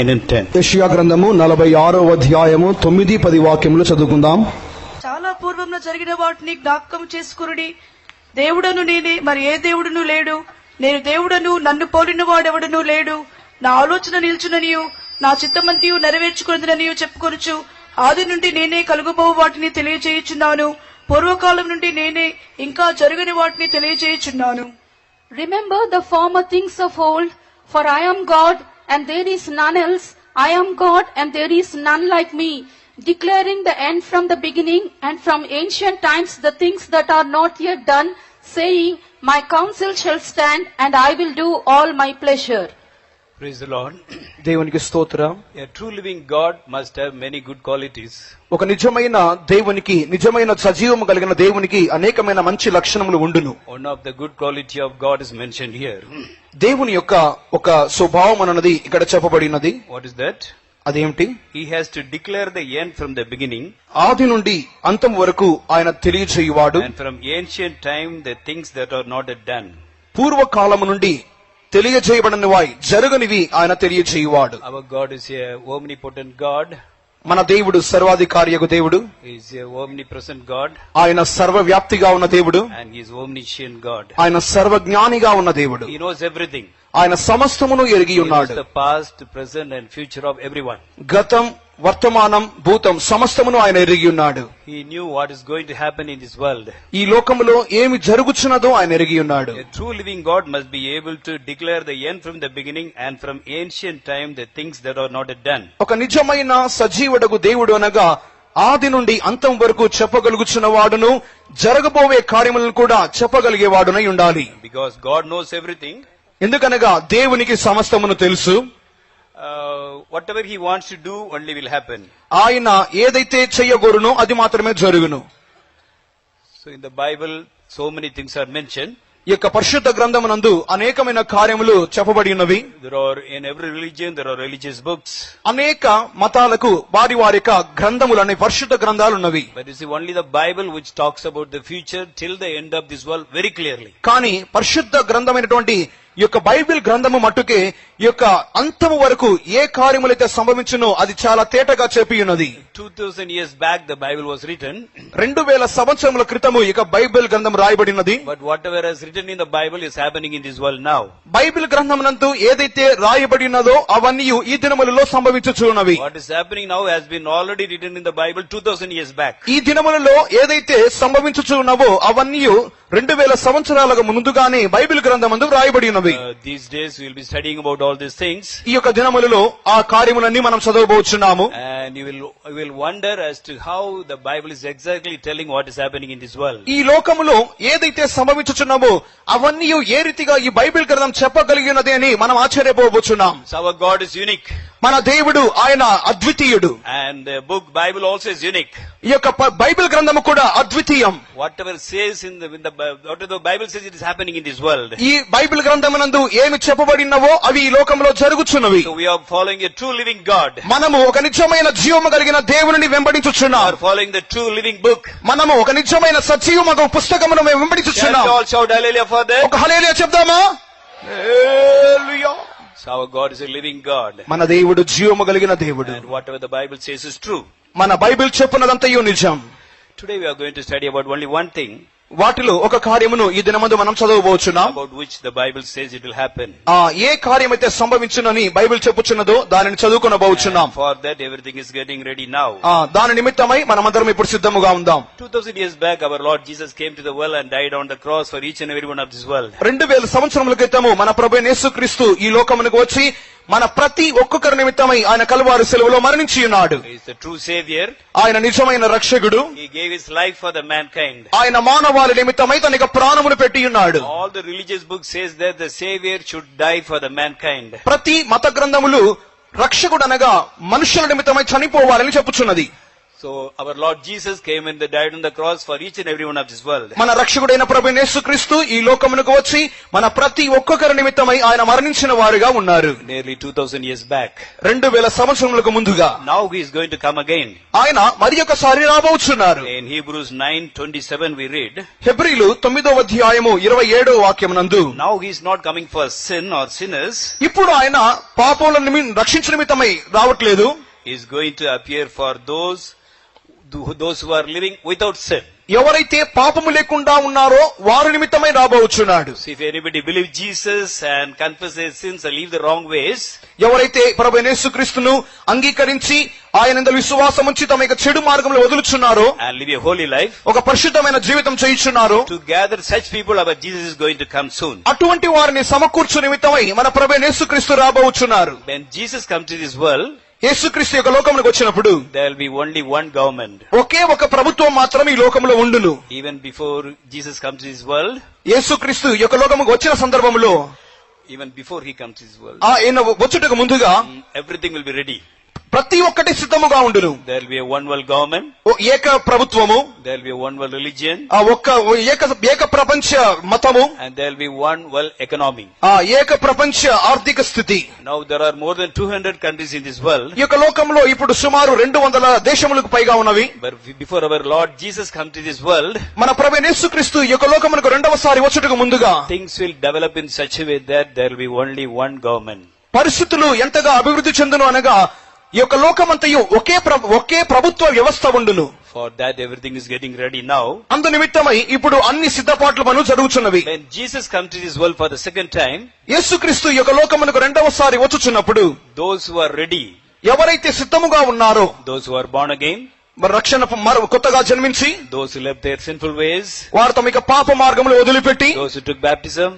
యెషయా గ్రంథము 46వ అధ్యాయము 9-10 వాక్యములు చదువుకుందాం. చాలా పూర్వంలో జరిగిన వాటిని జ్ఞాపకం చేసుకురుడి. దేవుడను నేనే, మరి ఏ దేవుడును లేడు. నేను దేవుడను, నన్ను పోలిన వాడెవడను లేడు. నా ఆలోచన నిల్చుననియు నా చిత్తమంతియు నెరవేర్చుకున్నదనియు చెప్పుకొనుచు ఆది నుండి నేనే కలుగబోవు వాటిని తెలియజేయుచున్నాను. పూర్వకాలం నుండి నేనే ఇంకా జరగని వాటిని తెలియజేయుచున్నాను. Remember the former things of old, for I am God, and there is none else. I am God, and there is none like me, declaring the end from the beginning, and from ancient times the things that are not yet done, saying, my counsel shall stand, and I will do all my pleasure. Praise the Lord. దేవునికి స్తోత్రం. A true living God must have many good qualities. ఒక నిజమైన దేవునికి, నిజమైన సజీవము కలిగిన దేవునికి అనేకమైన మంచి లక్షణములు ఉండును. One of the good quality of God is mentioned here. దేవుని యొక్క ఒక స్వభావం అన్నది ఇక్కడ చెప్పబడినది. What is that? అదేమిటి? He has to declare the end from the beginning, ఆది నుండి అంతం వరకు ఆయన తెలియజేయువాడు. and from ancient time the things that are not yet done. పూర్వకాలము నుండి తెలియజేయబడినవి జరగనివి ఆయన తెలియజేయువాడు. Our God is a omnipotent God. మన దేవుడు సర్వాధికారియగు దేవుడు. He is a omnipresent God, ఆయన సర్వవ్యాప్తిగా ఉన్న దేవుడు. and He is omniscient God. ఆయన సర్వజ్ఞానిగా ఉన్న దేవుడు. He knows everything. ఆయన సమస్తమును ఎరిగి He knows ఉన్నాడు. the past, present and future of everyone. గతం, వర్తమానం, భూతం సమస్తమును ఆయన ఎరిగి ఉన్నాడు. He knew what is going to happen in this world. ఈ లోకములో ఏమి జరుగుచున్నదో ఆయన ఎరిగి ఉన్నాడు. A true living God must be able to declare the end from the beginning, and from ancient time the things that are not yet done. ఒక నిజమైన సజీవుడగు దేవుడు అనగా ఆది నుండి అంతం వరకు చెప్పగలుగుచున్న వాడును, జరగబోయే కార్యములను కూడా చెప్పగలిగేవాడునై ఉండాలి. Because God knows everything. ఎందుకనగా దేవునికి సమస్తమును తెలుసు. Whatever He wants to do only will happen. ఆయన ఏదైతే చెయ్యగోరునో అది మాత్రమే జరుగును. So in the Bible so many things are mentioned. ఈ యొక్క పరిశుద్ధ గ్రంథమునందు అనేకమైన కార్యములు చెప్పబడి ఉన్నవి. There are, in every religion there are religious books. అనేక మతాలకు వారి వారి యొక్క గ్రంథములు, పరిశుద్ధ గ్రంథాలు ఉన్నవి. But you see, only the Bible which talks about the future till the end of this world very clearly. కానీ పరిశుద్ధ గ్రంథమైనటువంటి ఈ యొక్క బైబిల్ గ్రంథము మట్టుకే ఈ యొక్క అంతము వరకు ఏ కార్యములైతే సంభవించునో అది చాలా తేటగా చెప్పి ఉన్నది. 2000 years back the Bible was written. 2000 సంవత్సరముల క్రితము ఈ యొక్క బైబిల్ గ్రంథం రాయబడినది. But whatever is written in the Bible is happening in this world now. Bible గ్రంథమునందు ఏదైతే రాయబడినదో అవన్నీ ఈ దినములలో సంభవించుచున్నవి. What is happening now has been already written in the Bible 2000 years back. ఈ దినములలో ఏదైతే సంభవించుచున్నవో అవన్నీ 2000 సంవత్సరాలకు ముందుగానే బైబిల్ గ్రంథమందు రాయబడి ఉన్నవి. These days we will be studying about all these things. ఈ యొక్క దినములలో ఆ కార్యములన్నీ మనం చదవబోచున్నాము. And you will wonder as to how the Bible is exactly telling what is happening in this world. ఈ లోకములో ఏదైతే సంభవించుచున్నామో అవన్నీ ఏ రీతిగా ఈ బైబిల్ గ్రంథం చెప్పగలిగినది అని మనం ఆశ్చర్యపోబోచున్నాం. So our God is unique. మన దేవుడు ఆయన అద్వితీయుడు. And the book Bible also is unique. ఈ యొక్క బైబిల్ గ్రంథము కూడా అద్వితీయం. Whatever says whatever the Bible says it is happening in this world. ఈ బైబిల్ గ్రంథమునందు ఏమి చెప్పబడినవో అవి ఈ లోకంలో జరుగుచున్నవి. So we are following a true living God. మనము ఒక నిజమైన జీవము కలిగిన దేవునిని వెంబడించుచున్నాం. We are following the true living book. మనము ఒక నిజమైన సజీవమైన పుస్తకమును మేము వెంబడించుచున్నాం. Shall we all shout hallelujah for that? ఒక హల్లెలూయా చెప్దామా? హల్లెలూయా. So our God is a living God. మన దేవుడు జీవము కలిగిన దేవుడు. And whatever the Bible says is true. మన బైబిల్ చెప్పున్నదంతయు నిజం. Today we are going to study about only one thing. వాటిలో ఒక కార్యమును ఈ దినమందు మనం చదవబోచున్నాం. About which the Bible says it will happen. ఏ కార్యమైతే సంభవించునని బైబిల్ చెప్పుచున్నదో దానిని చదువుకొనబోచున్నాం. For that everything is getting ready now. దాని నిమిత్తమై మనమందరం ఇప్పుడు సిద్ధముగా ఉందాం. 2000 years back our Lord Jesus came to the world and died on the cross for each and every one of this world. 2000 సంవత్సరముల క్రితము మన ప్రభువైన యేసుక్రీస్తు ఈ లోకమునకు వచ్చి మన ప్రతి ఒక్కొక్కరి నిమిత్తమై ఆయన కలువారు శిలువలో మరణించి ఉన్నాడు. He is the true savior. ఆయన నిజమైన రక్షకుడు. He gave his life for the mankind. ఆయన మానవాళి నిమిత్తమై తన యొక్క ప్రాణమును పెట్టి ఉన్నాడు. All the religious books says that the savior should die for the mankind. ప్రతి మత గ్రంథములు రక్షకుడు అనగా మనుషుల నిమిత్తమై చనిపోవాలని చెప్పుచున్నది. So our Lord Jesus came and died on the cross for each and every one of this world. మన రక్షకుడైన ప్రభువైన యేసుక్రీస్తు ఈ లోకమునకు వచ్చి మన ప్రతి ఒక్కొక్కరి నిమిత్తమై ఆయన మరణించిన వారుగా ఉన్నారు. Nearly 2000 years back. 2000 సంవత్సరములకు ముందుగా. Now he is going to come again. ఆయన మరి ఒకసారి రాబోచున్నారు. In Hebrews 9:27 we read. హెబ్రీలు 9వ అధ్యాయము 27వ వాక్యమునందు. Now he is not coming for sin or sinners. ఇప్పుడు ఆయన పాపములను రక్షించు నిమిత్తమై రావట్లేదు. He is going to appear for those who are living without sin. ఎవరైతే పాపము లేకుండా ఉన్నారో వారి నిమిత్తమై రాబోచున్నాడు. So if anybody believes Jesus and confess their sins and leave the wrong ways, ఎవరైతే ప్రభువైన యేసుక్రీస్తును అంగీకరించి ఆయనందు విశ్వాసం ఉంచి తమ యొక్క చెడు మార్గంలో వదులుచున్నారో and live a holy life, ఒక పరిశుద్ధమైన జీవితం చేయుచున్నారో, to gather such people, our Jesus is going to come soon. అటువంటి వారిని సమకూర్చు నిమిత్తమై మన ప్రభువైన యేసుక్రీస్తు రాబోచున్నారు. When Jesus comes to this world, యేసుక్రీస్తు యొక్క లోకమునకు వచ్చినప్పుడు there will be only one government. ఒకే ఒక ప్రభుత్వం మాత్రం ఈ లోకములో ఉండును. Even before Jesus comes to this world, యేసుక్రీస్తు యొక్క లోకముకు వచ్చిన సందర్భంలో, even before he comes to this world, ఆయన వచ్చుటకు ముందుగా everything will be ready. ప్రతి ఒక్కటి సిద్ధముగా ఉండును. There will be a one world government. ఏక ప్రభుత్వము, There will be a one world religion. ఏక ప్రపంచ మతము, And there will be one world economy. ఏక ప్రపంచ ఆర్థిక స్థితి. Now there are more than 200 countries in this world. ఈ యొక్క లోకంలో ఇప్పుడు సుమారు 200 దేశములకు పైగా ఉన్నవి. But before our Lord Jesus comes to this world, మన ప్రభువైన యేసుక్రీస్తు ఈ యొక్క లోకమునకు రెండవసారి వచ్చుటకు ముందుగా things will develop in such a way that there will be only one government. పరిస్థితులు ఎంతగా అభివృద్ధి చెందును అనగా ఈ యొక్క లోకమంతయు ఒకే ప్రభుత్వ వ్యవస్థ ఉండును. For that everything is getting ready now. అందు నిమిత్తమై ఇప్పుడు అన్ని సిద్ధపాట్లు పనులు జరుగుచున్నవి. When Jesus comes to this world for the second time, యేసుక్రీస్తు ఈ యొక్క లోకమునకు రెండవసారి వచ్చుచున్నప్పుడు those who are ready, ఎవరైతే సిద్ధముగా ఉన్నారో, those who are born again, రక్షణ కొత్తగా జన్మించి those who left their sinful ways, వారు తమ యొక్క పాప మార్గములు వదిలిపెట్టి those who took baptism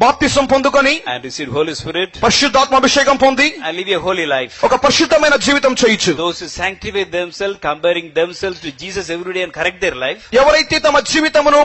బాప్తిసం పొందుకొని and received Holy Spirit పరిశుద్ధాత్మాభిషేకం పొంది and live a holy life, ఒక పరిశుద్ధమైన జీవితం చేయించు, those who sanctify themselves, comparing themselves to Jesus every day and correct their life, ఎవరైతే తమ జీవితమును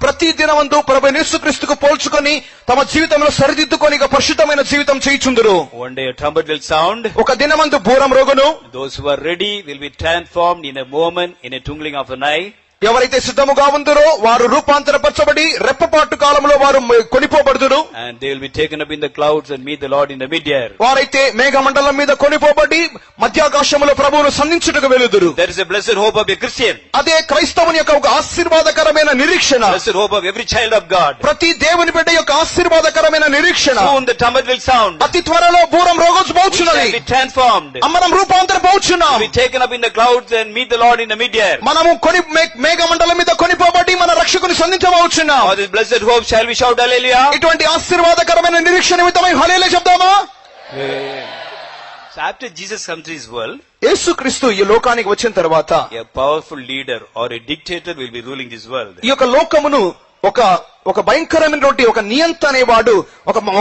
ప్రతి దినమందు ప్రభువైన యేసుక్రీస్తుకు పోల్చుకొని తమ జీవితంలో సరిదిద్దుకొని ఒక పరిశుద్ధమైన జీవితం చేయుచుందురు. one day a trumpet will sound. ఒక దినమందు బూరం రోగును. Those who are ready will be transformed in a moment, in a twinkling of an eye. ఎవరైతే సిద్ధముగా ఉందరో వారు రూపాంతరపరచబడి రెప్పపాటు కాలంలో వారు కొనిపోబడుదురు. And they will be taken up in the clouds and meet the Lord in the mid-air. వారైతే మేఘమండలం మీద కొనిపోబడి మధ్యాకాశములో ప్రభువును సంధించుటకు వెలుదురు. There is a blessed hope of a Christian. అదే క్రైస్తవుని యొక్క ఒక ఆశీర్వాదకరమైన నిరీక్షణ. Blessed hope of every child of God. ప్రతి దేవుని బిడ్డ యొక్క ఆశీర్వాదకరమైన నిరీక్షణ. Soon the trumpet will sound. అతి త్వరలో బూరం We రోగోచున్నది. shall be transformed. మనం రూపాంతరపోచున్నాం. Be taken up in the clouds and meet the Lord in the mid-air. మనము మేఘమండలం మీద కొనిపోబడి మన రక్షకుని సంధించబోచున్నాం. For this blessed hope shall we shout hallelujah. ఇటువంటి ఆశీర్వాదకరమైన నిరీక్షణ నిమిత్తమై హల్లెలూయా చెప్దామా? So after Jesus comes to this world, యేసుక్రీస్తు ఈ లోకానికి వచ్చిన తర్వాత a powerful leader or a dictator will be ruling this world. ఈ యొక్క లోకమును ఒక భయంకరమైనటువంటి ఒక నియంత అనేవాడు,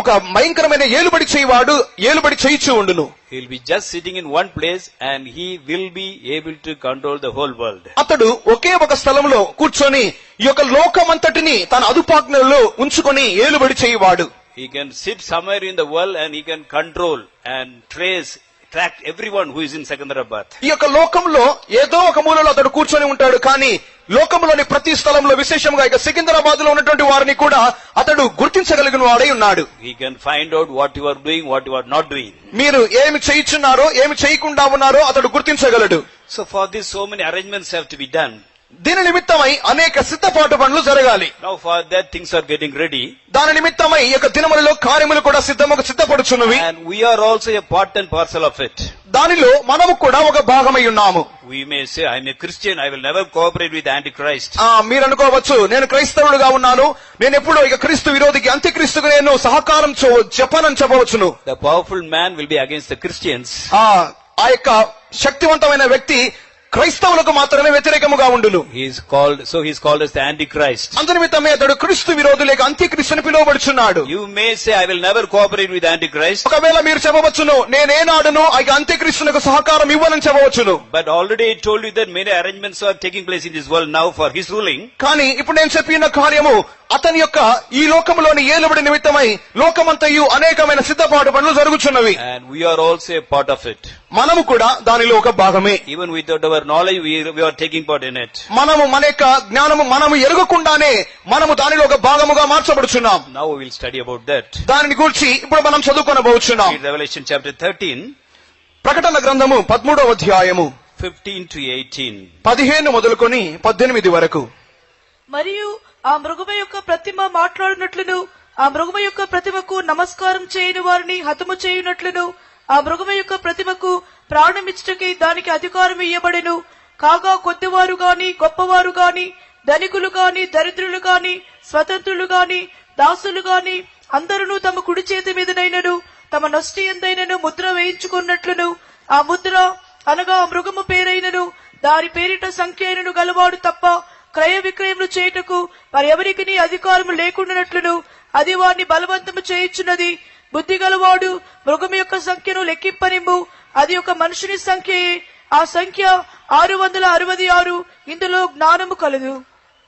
ఒక భయంకరమైన ఏలుబడి చేయిచు ఉండును. He will be just sitting in one place and he will be able to control the whole world. అతడు ఒకే ఒక స్థలంలో కూర్చొని ఈ యొక్క లోకమంతటిని తన అదుపాజ్ఞలో ఉంచుకొని ఏలుబడి చేయువాడు. He can sit somewhere in the world and he can control and track everyone who is in Secunderabad. ఈ యొక్క లోకంలో ఏదో ఒక మూలలో అతడు కూర్చొని ఉంటాడు, కానీ లోకంలోని ప్రతి స్థలంలో విశేషంగా ఇక సికింద్రాబాద్ లో ఉన్నటువంటి వారిని కూడా అతడు గుర్తించగలిగిన వాడై ఉన్నాడు. He can find out what you are doing, what you are not doing. మీరు ఏమి చేయుచున్నారో ఏమి చేయకుండా ఉన్నారో అతడు గుర్తించగలడు. So for this so many arrangements have to be done. దీని నిమిత్తమై అనేక సిద్ధపాటు పనులు జరగాలి. Now for that things are getting ready. దాని నిమిత్తమై ఈ యొక్క దినములలో కార్యములు కూడా సిద్ధపడుచున్నవి. And we are also a part and parcel of it. దానిలో మనము కూడా ఒక భాగమై ఉన్నాము. We may say, I am a Christian, I will never cooperate with Antichrist. మీరు అనుకోవచ్చు, నేను క్రైస్తవుడుగా ఉన్నాను, నేను ఎప్పుడో ఇక క్రీస్తు విరోధికి అంత్యక్రీస్తుకు నేను సహకారం చెప్పనని చెప్పవచ్చును. The powerful man will be against the Christians. ఆ యొక్క శక్తివంతమైన వ్యక్తి క్రైస్తవులకు మాత్రమే వ్యతిరేకముగా ఉండును. He is called as the Antichrist. అందునిమిత్తమే అతడు క్రీస్తు విరోధి లేక అంత్యక్రీస్తుని పిలువబడుచున్నాడు. You may say, I will never cooperate with Antichrist. ఒకవేళ మీరు చెప్పవచ్చును, నేనేనాడును ఆ అంత్యక్రీస్తునకు సహకారం ఇవ్వనని చెప్పవచ్చును. But already I told you that many arrangements are taking place in this world now for his ruling. కానీ ఇప్పుడు నేను చెప్పిన కార్యము అతని యొక్క ఈ లోకములోని ఏలుబడి నిమిత్తమై లోకమంతయు అనేకమైన సిద్ధపాటు పనులు జరుగుచున్నవి. And we are also a part of it. మనము కూడా దానిలో ఒక భాగమే. Even without our knowledge, we are taking part in it. మనము మన యొక్క జ్ఞానము మనము ఎరగకుండానే మనము దానిలో ఒక భాగముగా మార్చబడుచున్నాం. Now we will study about that. దానిని గురించి ఇప్పుడు మనం చదువుకొనబోచున్నాం. Read Revelation chapter 13, ప్రకటన గ్రంథము 13వ అధ్యాయము 15 to 18. 15 మొదలుకొని 18 వరకు. మరియు ఆ మృగము యొక్క ప్రతిమ మాట్లాడినట్లును ఆ మృగము యొక్క ప్రతిమకు నమస్కారం చేయని వారిని హతము చేయునట్లును ఆ మృగము యొక్క ప్రతిమకు ప్రాణమిచ్చుటకి దానికి అధికారం ఇయ్యబడెను. కాగా కొద్దివారు గాని గొప్పవారు గాని ధనికులు గాని దరిద్రులు గాని స్వతంత్రులు గాని దాసులు గాని అందరూ తమ కుడి చేతి మీదనైనను తమ నొస్టి ఎందైనను ముద్ర వేయించుకున్నట్లును ఆ ముద్ర అనగా ఆ మృగము పేరైనను దాని పేరిట సంఖ్య అయినను గలవాడు తప్ప క్రయ విక్రయములు చేయుటకు వారెవరికి అధికారము లేకుండానట్లును అది వారిని బలవంతము చేయుచున్నది. బుద్ధి గలవాడు మృగము యొక్క సంఖ్యను లెక్కింపనిమ్ము. అది ఒక మనుషుని సంఖ్యయే. ఆ సంఖ్య 666. ఇందులో జ్ఞానము కలదు.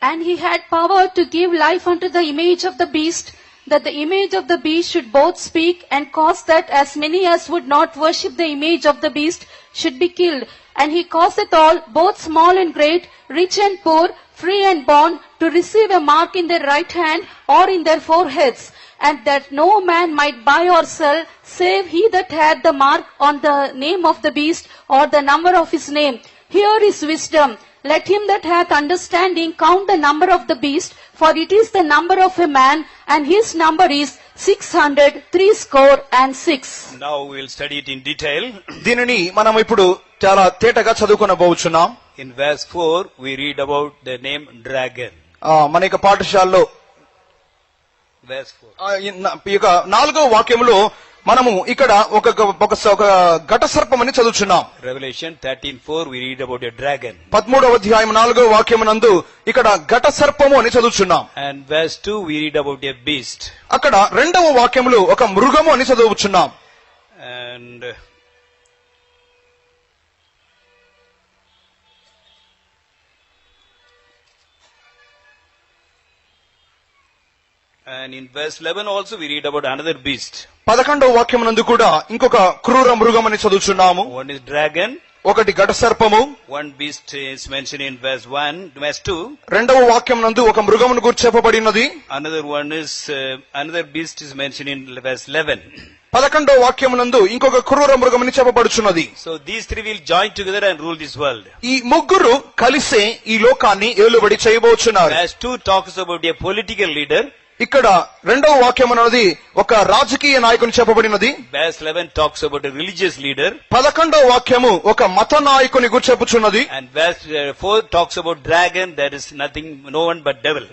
And he had power to give life unto the image of the beast, that the image of the beast should both speak and cause that as many as would not worship the image of the beast should be killed. And he causeth all, both small and great, rich and poor, free and bond, to receive a mark in their right hand or in their foreheads, and that no man might buy or sell, save he that had the mark on the name of the beast or the number of his name. Here is wisdom. Let him that hath understanding count the number of the beast, for it is the number of a man, and his number is 666. Now we will study it in detail. దీనిని మనం ఇప్పుడు చాలా తేటగా చదువుకొనబోచున్నాం. In verse 4, we read about the name dragon. మన యొక్క పాఠశాలలో Verse 4. ఈ యొక్క 4వ వాక్యములో మనము ఇక్కడ ఒక ఘట సర్పమని చదువుచున్నాం. Revelation 13:4, we read about a dragon. 13వ అధ్యాయం 4వ వాక్యమునందు ఇక్కడ ఘట సర్పము అని చదువుచున్నాం. And verse 2, we read about a beast. అక్కడ 2వ వాక్యములో ఒక మృగము అని చదువుచున్నాం. And in verse 11 also we read about another beast. 11వ వాక్యమునందు కూడా ఇంకొక క్రూర మృగం అని చదువుచున్నాము. One is dragon. ఒకటి ఘట సర్పము. One beast is mentioned in verse 1, verse 2. 2వ వాక్యమునందు ఒక మృగమును గురించి చెప్పబడినది. Another beast is mentioned in verse 11. 11వ వాక్యమునందు ఇంకొక క్రూర మృగమని చెప్పబడుచున్నది. So these three will join together and rule this world. ఈ ముగ్గురు కలిసే ఈ లోకాన్ని ఏలుబడి చేయబోచున్నారు. Verse 2 talks about a political leader. ఇక్కడ 2వ వాక్యమునది ఒక రాజకీయ నాయకుని చెప్పబడినది. Verse 11 talks about a religious leader. 11వ వాక్యము ఒక మత నాయకుని గురించి చెప్పుచున్నది. And verse 4 talks about dragon, that is nothing, no one but devil.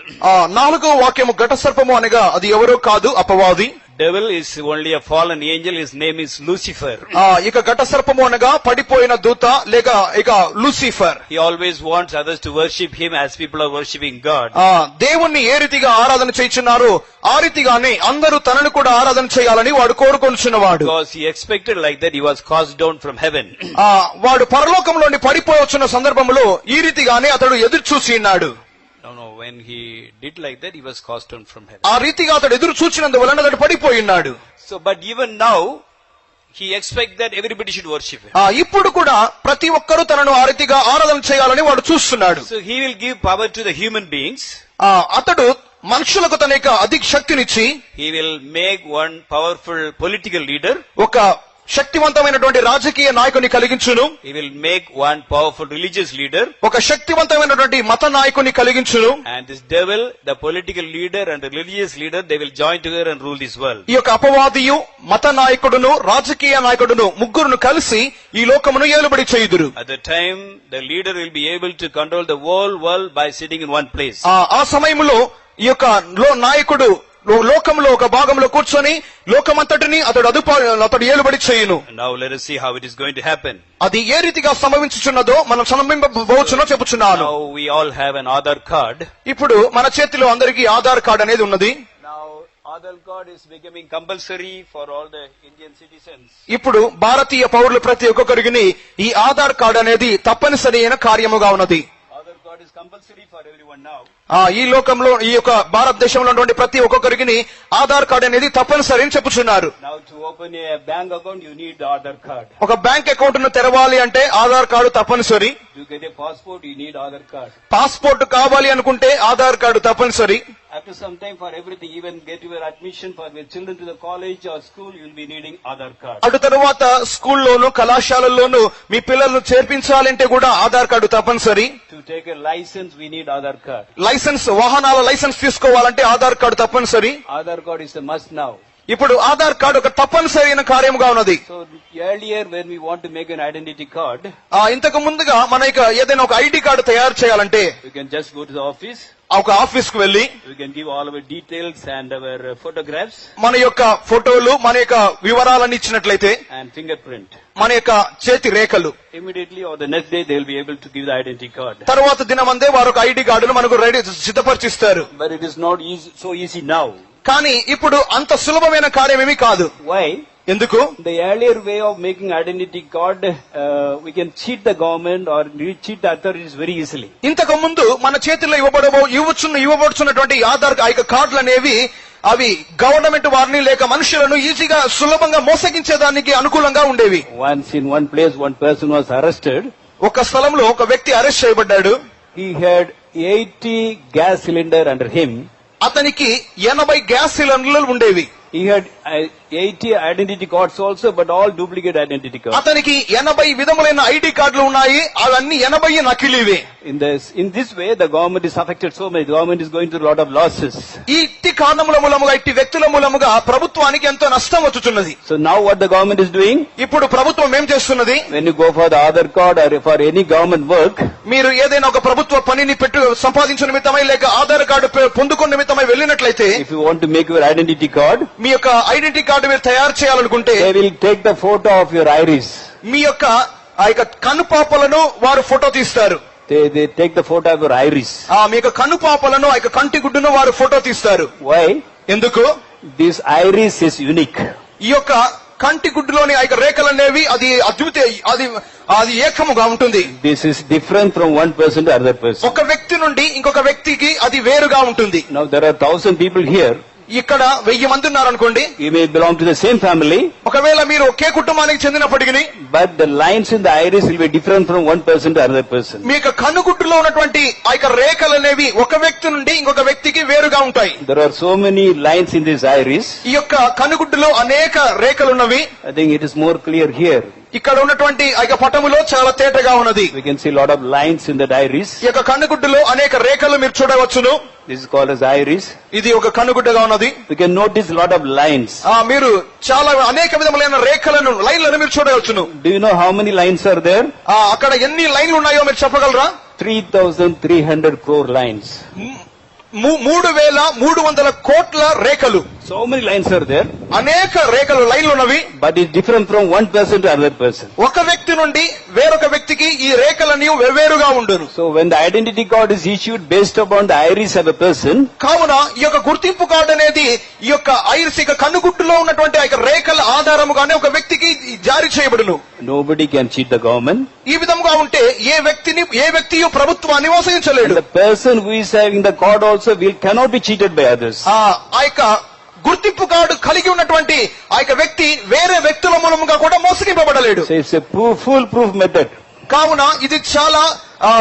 4వ వాక్యము ఘట సర్పము అనగా అది ఎవరో కాదు, అపవాది. Devil is only a fallen angel, his name is Lucifer. ఇక ఘట సర్పము అనగా పడిపోయిన దూత లేక ఇక Lucifer. He always wants others to worship him as people are worshipping God. దేవుణ్ణి ఏ రీతిగా ఆరాధన చేయుచున్నారో ఆ రీతిగానే అందరూ తనను కూడా ఆరాధన చేయాలని వాడు కోరుకొనుచున్నవాడు. Because he expected like that, he was cast down from heaven. వాడు పరలోకంలోని పడిపోవచ్చున్న సందర్భంలో ఈ రీతిగానే అతడు ఎదురు చూసి ఉన్నాడు. No, when he did like that, he was cast down from heaven. ఆ రీతిగా అతడు ఎదురు చూచినందువలన అతడు పడిపోయి ఉన్నాడు. So, but even now, he expects that everybody should worship him. ఇప్పుడు కూడా ప్రతి ఒక్కరూ తనను ఆ రీతిగా ఆరాధన చేయాలని వాడు చూస్తున్నాడు. So, he will give power to the human beings. అతడు మనుషులకు తన యొక్క అధిక శక్తినిచ్చి He will make one powerful political leader. ఒక శక్తివంతమైనటువంటి రాజకీయ నాయకుని కలిగించును. He will make one powerful religious leader. ఒక శక్తివంతమైనటువంటి మత నాయకుని కలిగించును. And this devil, the political leader and the religious leader, they will join together and rule this world. ఈ యొక్క అపవాదియు మత నాయకుడును రాజకీయ నాయకుడును ముగ్గురును కలిసి ఈ లోకమును ఏలుబడి చేయుదురు. At the time, the leader will be able to control the whole world by sitting in one place. ఆ సమయంలో ఈ యొక్క నాయకుడు లోకంలో ఒక భాగంలో కూర్చొని లోకమంతటిని అతడు ఏలుబడి చేయును. Now let us see how it is going to happen. అది ఏ రీతిగా సంభవించుచున్నదో మనం సంభవించబోచున్నో చెప్పుచున్నాను. Now we all have an Aadhaar card. ఇప్పుడు మన చేతిలో అందరికీ ఆధార్ కార్డ్ అనేది ఉన్నది. Now Aadhaar card is becoming compulsory for all the Indian citizens. ఇప్పుడు భారతీయ పౌరులు ప్రతి ఒక్కరికి ఈ ఆధార్ కార్డ్ అనేది తప్పనిసరి అయిన కార్యముగా ఉన్నది. Aadhaar card Card is compulsory for everyone now. ఈ లోకంలో ఈ యొక్క భారతదేశంలో ఉన్నటువంటి ప్రతి ఒక్కొక్కరికి ఆధార్ కార్డు అనేది తప్పనిసరి అని చెప్పుచున్నారు. Now to open a bank account you need the Aadhaar card. ఒక బ్యాంక్ అకౌంట్ ను తెరవాలి అంటే ఆధార్ కార్డు తప్పనిసరి. To get a passport you need Aadhaar card. Passport కావాలి అనుకుంటే ఆధార్ కార్డు తప్పనిసరి. After some time for everything, even get your admission for your children to the college or school, you will be needing Aadhaar card. అటు తరువాత స్కూల్లోను కళాశాలల్లోనూ మీ పిల్లలను చేర్పించాలంటే కూడా Aadhaar card తప్పనిసరి. To take a license we need Aadhaar card. Licence వాహనాల licence తీసుకోవాలంటే Aadhaar card తప్పనిసరి. Aadhaar card is a must now. ఇప్పుడు ఆధార్ కార్డు ఒక తప్పనిసరైన కార్యముగా ఉన్నది. So earlier when we want to make an identity card, ఇంతకు ముందుగా మన ఏదైనా ఒక ఐడి కార్డు తయారు చేయాలంటే we can just go to the office. ఒక ఆఫీస్ కు వెళ్లి we can give all our details and our photographs మన యొక్క ఫోటోలు మన యొక్క వివరాలను ఇచ్చినట్లయితే and fingerprint. మన యొక్క చేతి రేఖలు Immediately or the next day they will be able to give the identity card. తర్వాత దినమందే వారు ఒక ఐడి కార్డును మనకు ready సిద్ధపరిచిస్తారు. But it is not so easy now. కానీ ఇప్పుడు అంత సులభమైన కార్యమేమీ కాదు. Why? ఎందుకు? The earlier way of making identity card, we can cheat the government or cheat the authorities very easily. ఇంతకు ముందు మన చేతిలో ఇవ్వబడుచున్నటువంటి ఆధార్ కార్డులు అనేవి అవి గవర్నమెంట్ వారిని లేక మనుషులను ఈజీగా సులభంగా మోసగించేదానికి అనుకూలంగా ఉండేవి. Once in one place one person was arrested. ఒక స్థలంలో ఒక వ్యక్తి అరెస్ట్ చేయబడ్డాడు. He had 80 gas cylinder under him. అతనికి 80 గ్యాస్ సిలిండర్లు ఉండేవి. He had 80 identity cards also, but all duplicate identity cards. అతనికి 80 విధములైన ఐడి కార్డులు ఉన్నాయి. అవన్నీ 80 నకిలీవే. In this way, the government is affected so much. The government is going through a lot of losses. ఈ ఇట్టి కారణముల మూలముగా ఇట్టి వ్యక్తుల మూలముగా ప్రభుత్వానికి ఎంతో నష్టం వచ్చుచున్నది. So now what the government is doing? ఇప్పుడు ప్రభుత్వం ఏం చేస్తున్నది? When you go for the Aadhaar card or for any government work, మీరు ఏదైనా ఒక ప్రభుత్వ పనిని సంపాదించిన నిమిత్తమై లేక ఆధార్ కార్డు పొందుకున్న నిమిత్తమై వెళ్ళినట్లయితే, if you want to make your identity card, మీ యొక్క ఐడెంటిటీ కార్డు మీరు తయారు చేయాలనుకుంటే, they will take the photo of your iris. మీ యొక్క కనుపాపలను వారు ఫోటో తీస్తారు. They take the photo of your iris. మీ యొక్క కనుపాపలను ఆ యొక్క కంటి గుడ్డును వారు ఫోటో తీస్తారు. Why? ఎందుకు? This iris is unique. ఈ యొక్క కంటి గుడ్డులోని ఆ యొక్క రేఖలు అనేవి అది ఏకముగా ఉంటుంది. This is different from one person to other person. ఒక వ్యక్తి నుండి ఇంకొక వ్యక్తికి అది వేరుగా ఉంటుంది. Now there are 1,000 people here. ఇక్కడ 1000 మంది ఉన్నారనుకోండి. You may belong to the same family. ఒకవేళ మీరు ఒకే కుటుంబానికి చెందినప్పటికీ, but the lines in the iris will be different from one person to another person. మీ యొక్క కనుగుడ్డులో ఉన్నటువంటి ఆ యొక్క రేఖలు అనేవి ఒక వ్యక్తి నుండి ఇంకొక వ్యక్తికి వేరుగా ఉంటాయి. There are so many lines in this iris. ఈ యొక్క కనుగుడ్డులో అనేక రేఖలు ఉన్నవి. I think it is more clear here. ఇక్కడ ఉన్నటువంటి ఆ యొక్క పటములో చాలా తేటగా ఉన్నది. We can see a lot of lines in that iris. ఈ యొక్క కనుగుడ్డులో అనేక రేఖలు మీరు చూడవచ్చును. This is called as iris. ఇది ఒక కనుగుడ్డగా ఉన్నది. We can notice a lot of lines. మీరు చాలా అనేక విధములైన లైన్లను మీరు చూడవచ్చును. Do you know how many lines are there? అక్కడ ఎన్ని లైన్లు ఉన్నాయో మీరు చెప్పగలరా? 3,300 crore lines. 3,300 కోట్ల రేఖలు. So many lines are there. అనేక రేఖలు లైన్లు ఉన్నవి. But it's different from one person to another person. ఒక వ్యక్తి నుండి వేరొక వ్యక్తికి ఈ రేఖలన్నీ వేరుగా ఉండును. So when the identity card is issued based upon the iris of a person, కావున ఈ యొక్క గుర్తింపు కార్డు అనేది ఈ యొక్క ఐరిస్ యొక్క కన్నుగుట్టులో ఉన్నటువంటి ఆ యొక్క రేఖల ఆధారముగానే ఒక వ్యక్తికి జారీ చేయబడును. nobody can cheat the government. ఈ విధంగా ఉంటే ఏ వ్యక్తియు ప్రభుత్వాన్ని మోసగించలేడు. The person who is having the card also cannot be cheated by others. ఆ యొక్క గుర్తింపు కార్డు కలిగి ఉన్నటువంటి ఆ యొక్క వ్యక్తి వేరే వ్యక్తుల మూలముగా కూడా మోసగింపబడలేడు. So it's a full proof method. కావున ఇది చాలా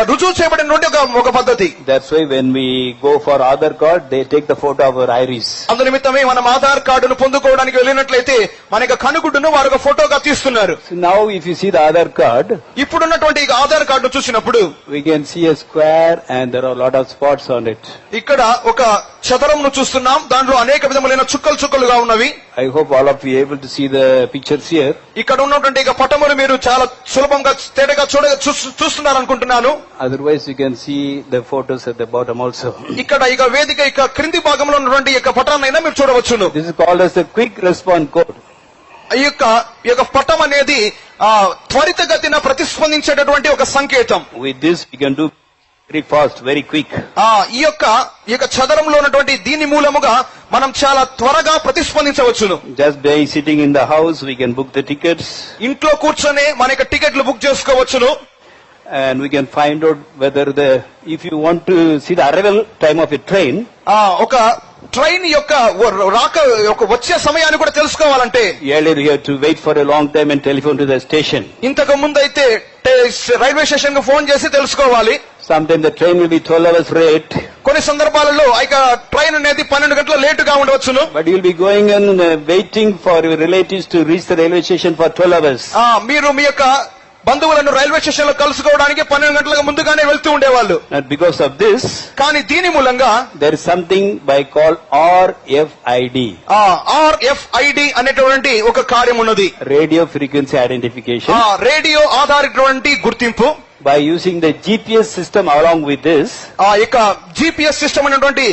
రుజువు చేయబడినటువంటి ఒక పద్ధతి. That's why when we go for Aadhaar card, they take the photo of our iris. అందు నిమిత్తమే మనం ఆధార్ కార్డును పొందుకోవడానికి వెళ్ళినట్లయితే మన యొక్క కనుగుడ్డును వారు ఒక ఫోటోగా తీస్తున్నారు. So now if you see the Aadhaar card, ఇప్పుడున్నటువంటి ఆధార్ కార్డు చూసినప్పుడు we can see a square and there are a lot of spots on it. ఇక్కడ ఒక చదరంను చూస్తున్నాం. దాంట్లో అనేక విధములైన చుక్కలుగా ఉన్నవి. I hope all of you are able to see the pictures here. ఇక్కడ ఉన్నటువంటి పటములు మీరు చాలా సులభంగా తేటగా చూస్తున్నారు అనుకుంటున్నాను. Otherwise you can see the photos at the bottom also. ఇక్కడ వేదిక క్రింది భాగంలో ఉన్నటువంటి పటాన్నైనా మీరు చూడవచ్చును. This is called as a quick response code. ఈ యొక్క పటం అనేది త్వరితగతిన ప్రతిస్పందించేటటువంటి ఒక సంకేతం. With this we can do very fast, very quick. ఈ యొక్క చదరంలో ఉన్నటువంటి దీని మూలముగా మనం చాలా త్వరగా ప్రతిస్పందించవచ్చును. Just by sitting in the house we can book the tickets. ఇంట్లో కూర్చొని మన యొక్క టికెట్లు బుక్ చేసుకోవచ్చును. and we can find out whether if you want to see the arrival time of a train, ఒక ట్రైన్ యొక్క రాక యొక్క వచ్చే సమయాన్ని కూడా తెలుసుకోవాలంటే earlier you had to wait for a long time and telephone to the station. ఇంతకు ముందు అయితే రైల్వే స్టేషన్ కు ఫోన్ చేసి తెలుసుకోవాలి. Sometimes the train will be 12 hours late. కొన్ని సందర్భాలలో ట్రైన్ అనేది 12 గంటల లేటుగా ఉండవచ్చును. But you will be going and waiting for your relatives to reach the railway station for 12 hours. మీరు మీ యొక్క బంధువులను రైల్వే స్టేషన్ లో కలుసుకోవడానికి 12 గంటలకు ముందుగానే వెళ్తూ ఉండేవాళ్ళు. And because of this, కానీ దీని మూలంగా there is something by called RFID. RFID అనేటువంటి ఒక కార్యం ఉన్నది. Radio frequency identification. రేడియో ఆధారితటువంటి గుర్తింపు. By using the GPS system along with this, GPS system అనేటువంటి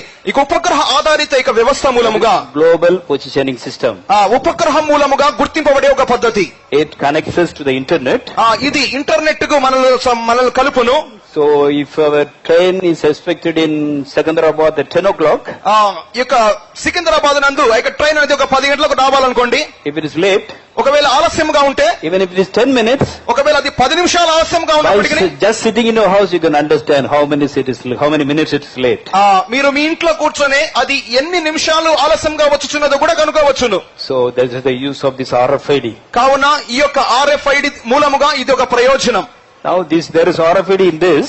ఉపగ్రహ ఆధారిత వ్యవస్థ మూలముగా global positioning system. ఉపగ్రహం మూలముగా గుర్తింపబడే ఒక పద్ధతి. It connects us to the internet. ఇది ఇంటర్నెట్ కు మనల్ని కలుపును. So if our train is expected in Secunderabad at 10 o'clock, Secunderabad నందు ట్రైన్ అనేది ఒక 10 గంటలకు రావాలనుకోండి. if it is late, ఒకవేళ ఆలస్యంగా ఉంటే, even if it is 10 minutes, ఒకవేళ అది 10 నిమిషాలు ఆలస్యంగా ఉన్నప్పటికీ, just sitting in your house you can understand how many minutes it is late. మీరు మీ ఇంట్లో కూర్చొని అది ఎన్ని నిమిషాలు ఆలస్యంగా వచ్చుచున్నదో కూడా కనుకోవచ్చును. So that is the use of this RFID. కావున ఈ యొక్క RFID మూలముగా ఇది ఒక ప్రయోజనం. Now there is RFID in this.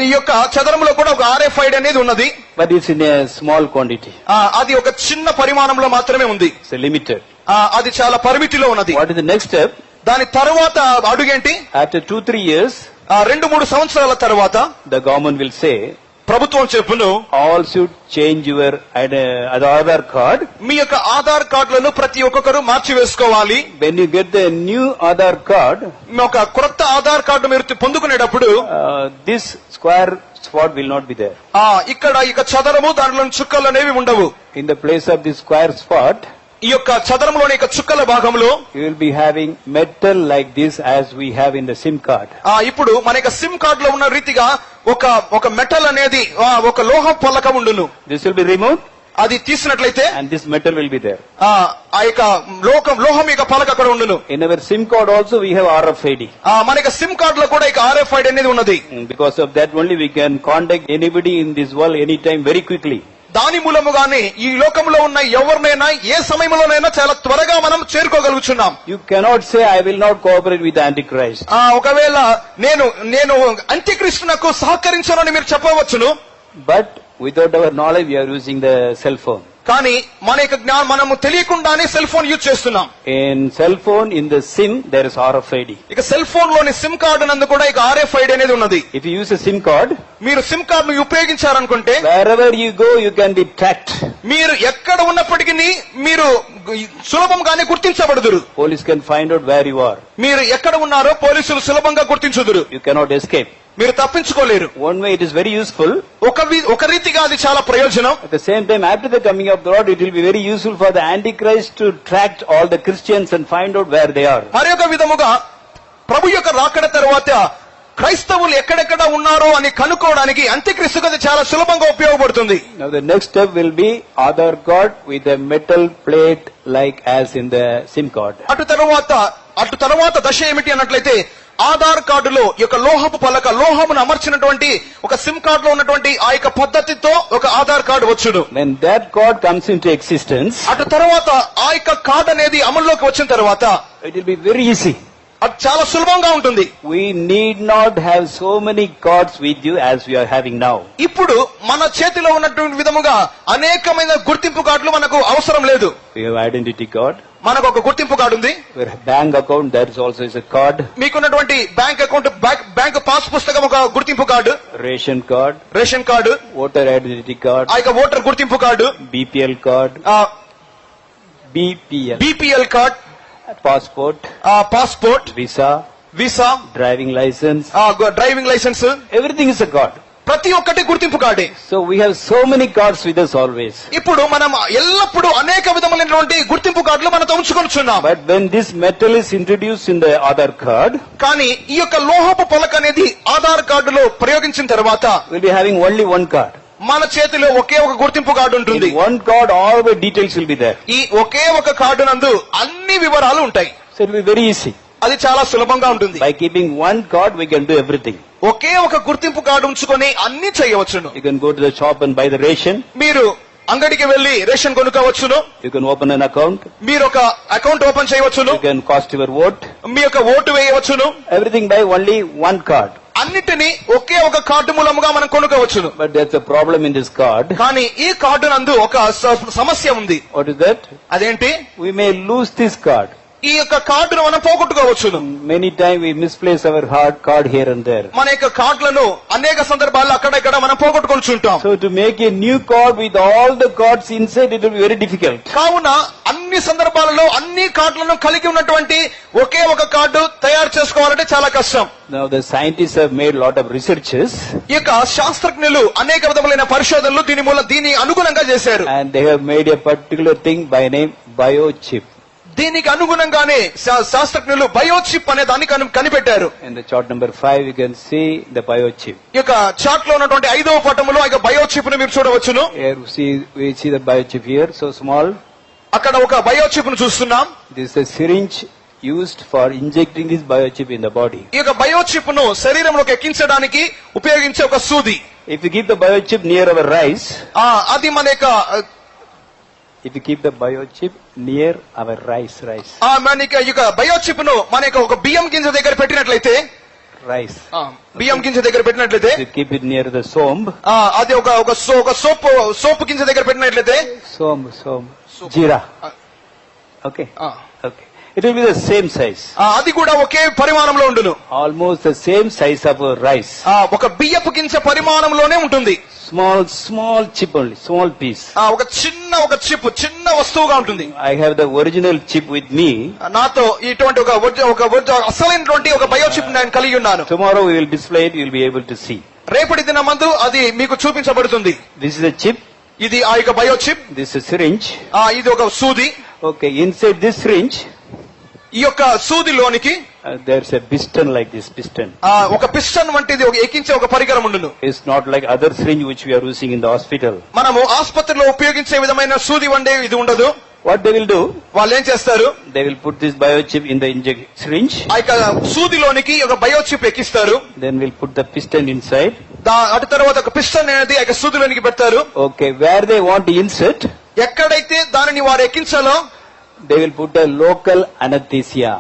ఈ యొక్క చదరంలో కూడా ఒక RFID అనేది ఉన్నది. But it's in a small quantity. అది ఒక చిన్న పరిమాణంలో మాత్రమే ఉంది. It's limited. అది చాలా పరిమితిలో ఉన్నది. What is the next step? దాని తరువాత అడుగేంటి? After 2-3 years, 2-3 సంవత్సరాల తరువాత the government will say, ప్రభుత్వం చెప్పును, all should change your Aadhaar card. మీ యొక్క ఆధార్ కార్డులను ప్రతి ఒక్కరు మార్చి వేసుకోవాలి. When you get the new Aadhaar card, ఒక కొత్త ఆధార్ కార్డు మీరు పొందుకునేటప్పుడు this square spot will not be there. ఇక్కడ చదరము దానిలో చుక్కలు అనేవి ఉండవు. In the place of this square spot, ఈ యొక్క చదరంలోని చుక్కల భాగంలో you will be having metal like this as we have in the SIM card. ఇప్పుడు మన యొక్క సిమ్ కార్డ్ లో ఉన్న రీతిగా ఒక మెటల్ అనేది ఒక లోహ పలక ఉండును. This will be removed. అది తీసినట్లయితే and this metal will be there. ఆ యొక్క లోహం యొక్క పలక అక్కడ ఉండును. In our SIM card also we have RFID. మన యొక్క సిమ్ కార్డ్ లో కూడా RFID అనేది ఉన్నది. Because of that only we can contact anybody in this world anytime very quickly. దాని మూలముగానే ఈ లోకంలో ఉన్న ఎవరినైనా ఏ సమయంలోనైనా చాలా త్వరగా మనం చేరుకోగలుగుతున్నాం. You cannot say I will not cooperate with the Antichrist. ఒకవేళ నేను అంత్యక్రీస్తునకు సహకరించనని మీరు చెప్పవచ్చును. But without our knowledge we are using the cell phone. కానీ మన యొక్క మనము తెలియకుండానే సెల్ ఫోన్ యూజ్ చేస్తున్నాం. In cell phone in the SIM there is RFID. ఇక సెల్ ఫోన్ లోని సిమ్ కార్డు నందు కూడా RFID అనేది ఉన్నది. If you use a SIM card, మీరు సిమ్ కార్డు ను ఉపయోగించారనుకుంటే wherever you go you can be tracked. మీరు ఎక్కడ ఉన్నప్పటికీ మీరు సులభంగానే గుర్తించబడుదురు. Police can find out where you are. మీరు ఎక్కడ ఉన్నారో పోలీసులు సులభంగా గుర్తించుదురు. You cannot escape. మీరు తప్పించుకోలేరు. One way it is very useful. ఒక రీతిగా అది చాలా ప్రయోజనం. At the same time, after the coming of the Lord, it will be very useful for the Antichrist to track all the Christians and find out where they are. మరొక విధముగా ప్రభు యొక్క రాకడ తర్వాత క్రైస్తవులు ఎక్కడెక్కడ ఉన్నారో అని కనుక్కోవడానికి అంత్యక్రీస్తుకు అది చాలా సులభంగా ఉపయోగపడుతుంది. Now the next step will be Aadhaar card with a metal plate like as in the SIM card. అటు తర్వాత దశ ఏమిటి అన్నట్లయితే ఆధార్ కార్డులో యొక్క లోహపు పలక లోహమును అమర్చినటువంటి ఒక సిమ్ కార్డు లో ఉన్నటువంటి ఆ యొక్క పద్ధతితో ఒక ఆధార్ కార్డు వచ్చును. When that card comes into existence, అటు తర్వాత ఆ యొక్క కార్డు అనేది అమల్లోకి వచ్చిన తర్వాత it will be very easy. అది చాలా సులభంగా ఉంటుంది. We need not have so many cards with you as we are having now. ఇప్పుడు మన చేతిలో ఉన్నటువంటి విధముగా అనేకమైన గుర్తింపు కార్డులు మనకు అవసరం లేదు. We have identity card. మనకు ఒక గుర్తింపు కార్డు ఉంది. Bank account, that is also is a card. మీకున్నటువంటి బ్యాంక్ అకౌంట్ బ్యాంక్ పాస్ పుస్తకం ఒక గుర్తింపు card. Ration card. Ration card. Voter identity card. ఆ యొక్క ఓటర్ గుర్తింపు card. BPL card. BPL card. passport, passport, visa, driving license, driving licence, everything is a card. ప్రతి ఒక్కటి గుర్తింపు కార్డే. So we have so many cards with us always. ఇప్పుడు మనం ఎల్లప్పుడూ అనేక విధములైనటువంటి గుర్తింపు కార్డులు మనతో ఉంచుకొనుచున్నాం. But when this metal is introduced in the Aadhaar card, కానీ ఈ యొక్క లోహపు పలక అనేది ఆధార్ కార్డులో ప్రయోగించిన తర్వాత we'll be having only one card. మన చేతిలో ఒకే ఒక గుర్తింపు కార్డు ఉంటుంది. In one card all the details will be there. ఈ ఒకే ఒక కార్డు నందు అన్ని వివరాలు ఉంటాయి. So it will be very easy. అది చాలా సులభంగా ఉంటుంది. By keeping one card, we can do everything. ఒకే ఒక గుర్తింపు కార్డు ఉంచుకొని అన్ని చేయవచ్చును. You can go to the shop and buy the ration. మీరు అంగడికి వెళ్లి రేషన్ కొనుక్కోవచ్చును. You can open an account. మీరు ఒక అకౌంట్ ఓపెన్ చేయవచ్చును. You can cast your vote. మీ యొక్క ఓటు వేయవచ్చును. Everything by only one card. అన్నిటినీ ఒకే ఒక కార్డు మూలముగా మనం కొనుక్కోవచ్చును. But there's a problem in this card. కానీ ఈ కార్డు నందు ఒక సమస్య ఉంది. What is that? అదేంటి? We may lose this card. ఈ యొక్క కార్డును మనం పోగొట్టుకోవచ్చును. Many times we misplace our card here and there. మన యొక్క కార్డులను అనేక సందర్భాల్లో అక్కడక్కడ మనం పోగొట్టుకొనిచుంటాం. So to make a new card with all the cards inside, it will be very difficult. కావున అన్ని సందర్భాలలో అన్ని కార్డులను కలిగి ఉన్నటువంటి ఒకే ఒక కార్డు తయారు చేసుకోవాలంటే చాలా కష్టం. Now the scientists have made lot of researches. ఈ యొక్క శాస్త్రజ్ఞులు అనేక విధములైన పరిశోధనలు దీని అనుగుణంగా చేశారు. And they have made a particular thing by name biochip. దీనికి అనుగుణంగానే శాస్త్రజ్ఞులు బయోచిప్ అనే దాన్ని కనిపెట్టారు. In the chart number 5, you can see the biochip. ఈ యొక్క చార్ట్ లో ఉన్నటువంటి 5వ పటములో ఆ బయోచిప్ ను మీరు చూడవచ్చును. Here we see the biochip here, so small. అక్కడ ఒక బయోచిప్ ను చూస్తున్నాం. This is a syringe used for injecting this biochip in the body. ఈ యొక్క బయోచిప్ ను శరీరంలోకి ఎక్కించడానికి ఉపయోగించే ఒక సూది. If you keep the biochip near our rice, అది మన యొక్క if you keep the biochip near our rice, మన యొక్క బయోచిప్ ను మన యొక్క ఒక బియ్యం గింజ దగ్గర పెట్టినట్లయితే, rice. బియ్యం గింజ దగ్గర పెట్టినట్లయితే, If you keep it near the somb, అది ఒక సోపు గింజ దగ్గర పెట్టినట్లయితే, somb, jeera. Okay. Okay. It will be the same size. అది కూడా ఒకే పరిమాణంలో ఉండును. Almost the same size of a rice. ఒక బియ్యపు గింజ పరిమాణంలోనే ఉంటుంది. Small chip only, small piece. ఒక చిన్న వస్తువుగా ఉంటుంది. I have the original chip with me. నాతో ఇటువంటి ఒక అసలైనటువంటి ఒక బయోచిప్ నేను కలిగి ఉన్నాను. Tomorrow we will display it, you will be able to see. రేపటి దినమందు అది మీకు చూపించబడుతుంది. This is a chip. ఇది ఆ యొక్క biochip. This is a syringe. ఇది ఒక సూది. Okay, inside this syringe, ఈ యొక్క సూదిలోనికి there's a piston like this piston. ఒక పిస్టన్ వంటిది ఎక్కించే ఒక పరికరం ఉండును. It's not like other syringe which we are using in the hospital. మనము ఆసుపత్రిలో ఉపయోగించే విధమైన సూది వండే ఇది ఉండదు. What they will do? వాళ్ళు ఏం చేస్తారు? They will put this biochip in the syringe. ఆ యొక్క సూదిలోనికి ఒక biochip ఎక్కిస్తారు. Then we'll put the piston inside. అటు తర్వాత ఒక పిస్టన్ అనేది ఆ యొక్క సూదిలోనికి పెడతారు. Okay, where they want to insert, ఎక్కడైతే దానిని వారు ఎక్కించాలో they will put a local anesthesia.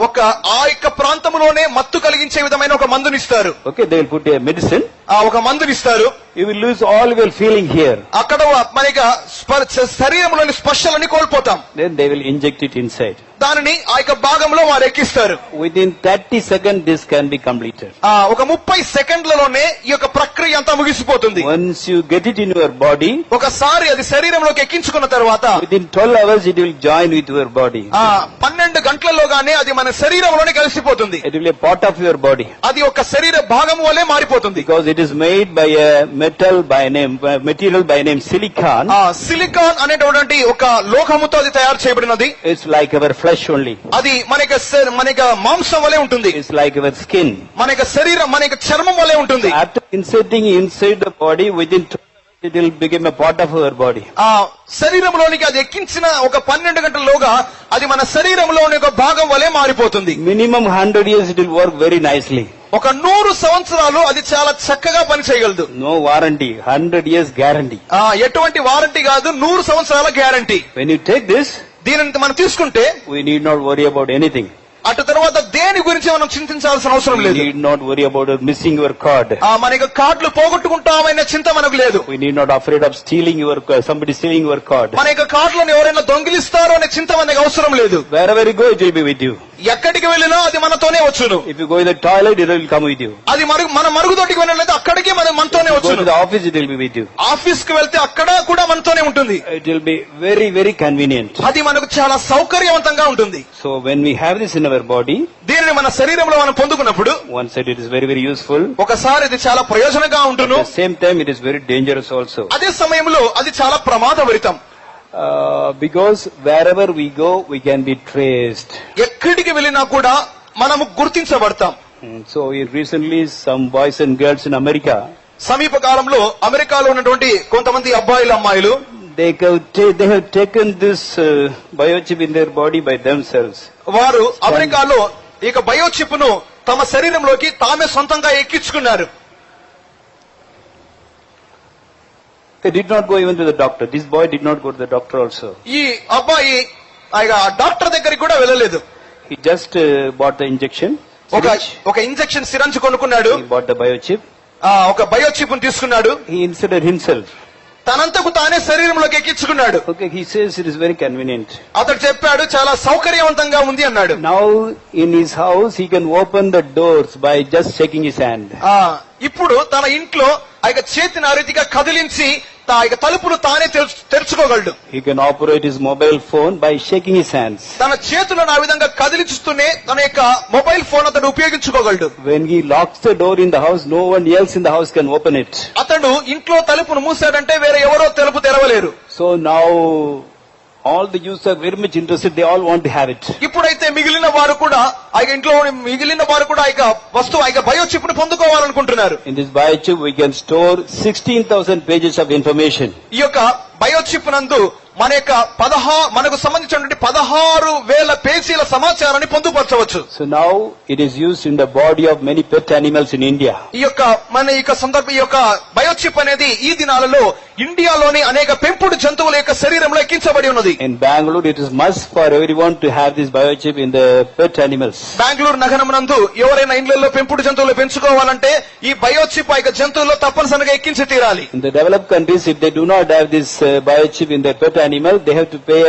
ఒక ఆ యొక్క ప్రాంతంలోనే మత్తు కలిగించే విధమైన ఒక మందునిస్తారు. Okay, they will put a medicine. ఒక మందునిస్తారు. You will lose all your feeling here. అక్కడ మనకి శరీరంలోని స్పర్శలని కోల్పోతాం. Then they will inject it inside. దానిని ఆ యొక్క భాగంలో వారు ఎక్కిస్తారు. Within 30 seconds this can be completed. ఒక 30 సెకండ్లలోనే ఈ యొక్క ప్రక్రియ అంతా ముగిసిపోతుంది. Once you get it in your body, ఒకసారి అది శరీరంలోకి ఎక్కించుకున్న తర్వాత within 12 hours it will join with your body. 12 గంటలలోగానే అది మన శరీరంలోనే కలిసిపోతుంది. It will be a part of your body. అది ఒక శరీర భాగం వలె మారిపోతుంది. Because it is made by a material by name silicon. Silicon అనేటువంటి ఒక లోహముతో అది తయారు చేయబడినది. It's like our flesh only. అది మన మాంసం వలె ఉంటుంది. It's like our skin. మన శరీరం మన చర్మం వలె ఉంటుంది. After inserting inside the body, within 2 hours it will become a part of our body. శరీరంలోనికి అది ఎక్కించిన ఒక 12 గంటల్లోగా అది మన శరీరంలోని ఒక భాగం వలె మారిపోతుంది. Minimum 100 years it will work very nicely. ఒక 100 సంవత్సరాలు అది చాలా చక్కగా పని చేయగలదు. No warranty, 100 years guarantee. ఎటువంటి వారంటీ కాదు, 100 సంవత్సరాల guarantee. When you take this, దీనిని మనం తీసుకుంటే we need not worry about anything. అటు తర్వాత దేని గురించి మనం చింతించాల్సిన అవసరం We లేదు. need not worry about missing your card. మన యొక్క కార్డులు పోగొట్టుకుంటామనే చింత మనకు లేదు. We need not afraid of somebody stealing your card. మన యొక్క కార్డులను ఎవరైనా దొంగిలిస్తారో అనే చింత మనకు అవసరం లేదు. Wherever you go, it will be with you. ఎక్కడికి వెళ్ళినా అది మనతోనే వచ్చును. If you go in the toilet, it will come with you. అది మన మరుగుదొడ్డికి వెళ్ళలేదు, అక్కడికి మనతోనే Go వచ్చును. to the office, it will be with you. Office కి వెళ్తే అక్కడ కూడా మనతోనే ఉంటుంది. It will be very, very convenient. అది మనకు చాలా సౌకర్యవంతంగా ఉంటుంది. So when we have this in our body, దీనిని మన శరీరంలో మనం పొందుకున్నప్పుడు one side it is very, very useful. ఒకసారి ఇది చాలా ప్రయోజనంగా ఉంటును. At the same time, it is very dangerous also. అదే సమయంలో అది చాలా ప్రమాదభరితం. Because wherever we go, we can be traced. ఎక్కడికి వెళ్ళినా కూడా మనము గుర్తించబడతాం. So recently, some boys and girls in America, సమీప కాలంలో అమెరికాలో ఉన్నటువంటి కొంతమంది అబ్బాయిలు అమ్మాయిలు they have taken this biochip in their body by themselves. వారు అమెరికాలో ఇక బయోచిప్ ను తమ శరీరంలోకి తామే సొంతంగా ఎక్కించుకున్నారు. They did not go even to the doctor. This boy did not go to the doctor also. ఈ అబ్బాయి డాక్టర్ దగ్గరికి కూడా వెళ్ళలేదు. He just bought the injection. ఒక ఇంజెక్షన్ సిరంజ్ కొనుక్కున్నాడు. He bought the biochip. ఒక బయోచిప్ ను తీసుకున్నాడు. He inserted himself. తనంతకు తానే శరీరంలోకి ఎక్కించుకున్నాడు. Okay, he says it is very convenient. అతడు చెప్పాడు చాలా సౌకర్యవంతంగా ఉంది అన్నాడు. Now in his house he can open the doors by just shaking his hand. ఇప్పుడు తన ఇంట్లో ఆ చేతిని ఆ రీతిగా కదిలించి తలుపులు తానే తెరుచుకోగలడు. He can operate his mobile phone by shaking his hands. తన చేతులను ఆ విధంగా కదిలిస్తూనే తన యొక్క మొబైల్ ఫోన్ అతడు ఉపయోగించుకోగలడు. When he locks the door in the house, no one else in the house can open it. అతడు ఇంట్లో తలుపును మూసాడంటే వేరే ఎవరో తలుపు తెరవలేరు. So now all the youths are very much interested. They all want to have it. ఇప్పుడైతే మిగిలిన వారు కూడా వస్తువు బయోచిప్ ను పొందుకోవాలనుకుంటున్నారు. In this biochip we can store 16,000 pages of information. ఈ యొక్క బయోచిప్ నందు మనకు సంబంధించినటువంటి 16,000 పేజీల సమాచారాన్ని పొందుపరచవచ్చు. So now it is used in the body of many pet animals in India. ఈ యొక్క బయోచిప్ అనేది ఈ దినాలలో ఇండియాలోని అనేక పెంపుడు జంతువుల యొక్క శరీరంలో ఎక్కించబడి ఉన్నది. In Bangalore it is must for everyone to have this biochip in the pet animals. Bengaluru నగరం నందు ఎవరైనా ఇండ్లలో పెంపుడు జంతువులు పెంచుకోవాలంటే ఈ బయోచిప్ ఆ జంతువుల్లో తప్పనిసరిగా ఎక్కించి తీరాలి. In the developed countries, if they do not have this biochip in their pet animal, they have to pay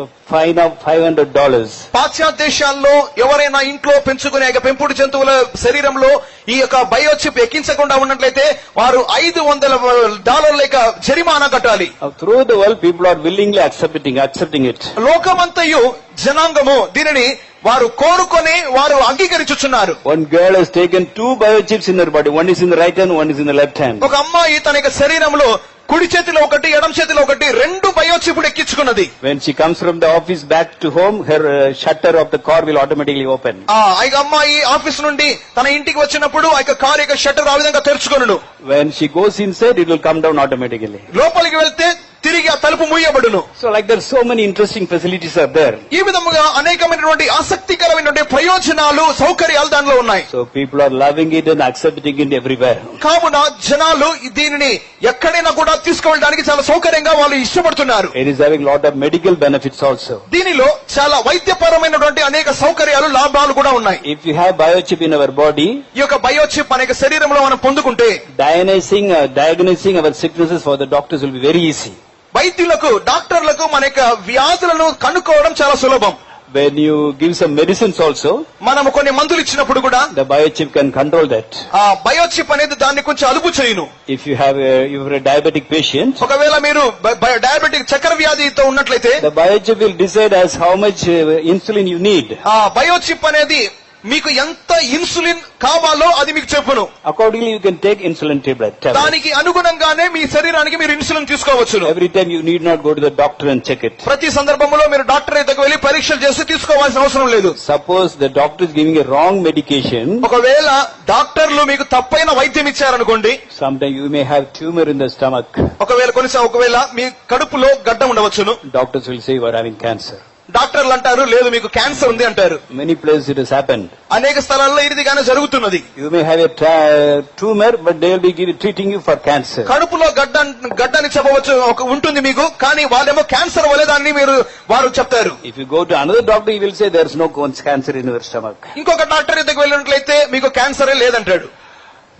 a fine of $500. పాశ్చాత్య దేశాల్లో ఎవరైనా ఇంట్లో పెంచుకునే పెంపుడు జంతువుల శరీరంలో ఈ యొక్క బయోచిప్ ఎక్కించకుండా ఉన్నట్లయితే వారు $500 లేక జరిమానా కట్టాలి. Throughout the world, people are willingly accepting it. లోకమంతయు జనాంగము దీనిని వారు కోరుకొని వారు అంగీకరించుచున్నారు. One girl has taken 2 biochips in her body. One is in the right hand, one is in the left hand. ఒక అమ్మాయి తన యొక్క శరీరంలో కుడి చేతిలో ఒకటి ఎడమ చేతిలో ఒకటి 2 బయోచిప్లు ఎక్కించుకున్నది. When she comes from the office back to home, her shutter of the car will automatically open. ఆ అమ్మాయి ఆఫీస్ నుండి తన ఇంటికి వచ్చినప్పుడు ఆ కార్ యొక్క షట్టర్ ఆ విధంగా తెరుచుకొనును. When she goes inside, it will come down automatically. లోపలికి వెళ్తే తిరిగి ఆ తలుపు మూయబడును. So like there are so many interesting facilities are there. ఈ విధముగా అనేకమైనటువంటి ఆసక్తికరమైనటువంటి ప్రయోజనాలు సౌకర్యాలు దానిలో ఉన్నాయి. So people are loving it and accepting it everywhere. కావున జనాలు దీనిని ఎక్కడైనా కూడా తీసుకువెళ్ళడానికి చాలా సౌకర్యంగా వాళ్ళు ఇష్టపడుతున్నారు. It is having lot of medical benefits also. దీనిలో చాలా వైద్యపరమైనటువంటి అనేక సౌకర్యాలు లాభాలు కూడా ఉన్నాయి. If you have biochip in our body, ఈ యొక్క బయోచిప్ అనేక శరీరంలో మనం పొందుకుంటే diagnosing our sicknesses for the doctors will be very easy. వైద్యులకు డాక్టర్లకు మన యొక్క వ్యాధులను కనుక్కోవడం చాలా సులభం. When you give some medicines also, మనము కొన్ని మందులు ఇచ్చినప్పుడు కూడా the biochip can control that. ఆ బయోచిప్ అనేది దాన్ని కొంచెం అదుపు చేయును. If you are a diabetic patient, ఒకవేళ మీరు డయాబెటిక్ చక్కెర వ్యాధితో ఉన్నట్లయితే the biochip will decide as how much insulin you need. ఆ బయోచిప్ అనేది మీకు ఎంత ఇన్సులిన్ కావాలో అది మీకు చెప్పును. Accordingly, you can take insulin tablet. దానికి అనుగుణంగానే మీ శరీరానికి మీరు ఇన్సులిన్ తీసుకోవచ్చు. Every time you need not go to the doctor and check it. ప్రతి సందర్భంలో మీరు డాక్టర్ దగ్గరికి వెళ్లి పరీక్షలు చేసి తీసుకోవాల్సిన అవసరం లేదు. Suppose the doctor is giving a wrong medication. ఒకవేళ డాక్టర్లు మీకు తప్పైన వైద్యం ఇచ్చారనుకోండి, sometimes you may have tumor in the stomach. ఒకవేళ మీ కడుపులో గడ్డ ఉండవచ్చును. Doctors will say you are having cancer. డాక్టర్లు అంటారు లేదు మీకు క్యాన్సర్ ఉంది అంటారు. Many places it has happened. అనేక స్థలాల్లో ఇదిగానే జరుగుతున్నది. You may have a tumor, but they will be treating you for cancer. కడుపులో గడ్డని చెప్పవచ్చు ఉంటుంది మీకు, కానీ వాళ్ళేమో క్యాన్సర్ వలె దాన్ని వారు చెప్తారు. If you go to another doctor, he will say there is no cancer in your stomach. ఇంకొక డాక్టర్ దగ్గరికి వెళ్ళినట్లయితే మీకు క్యాన్సరే లేదంటాడు.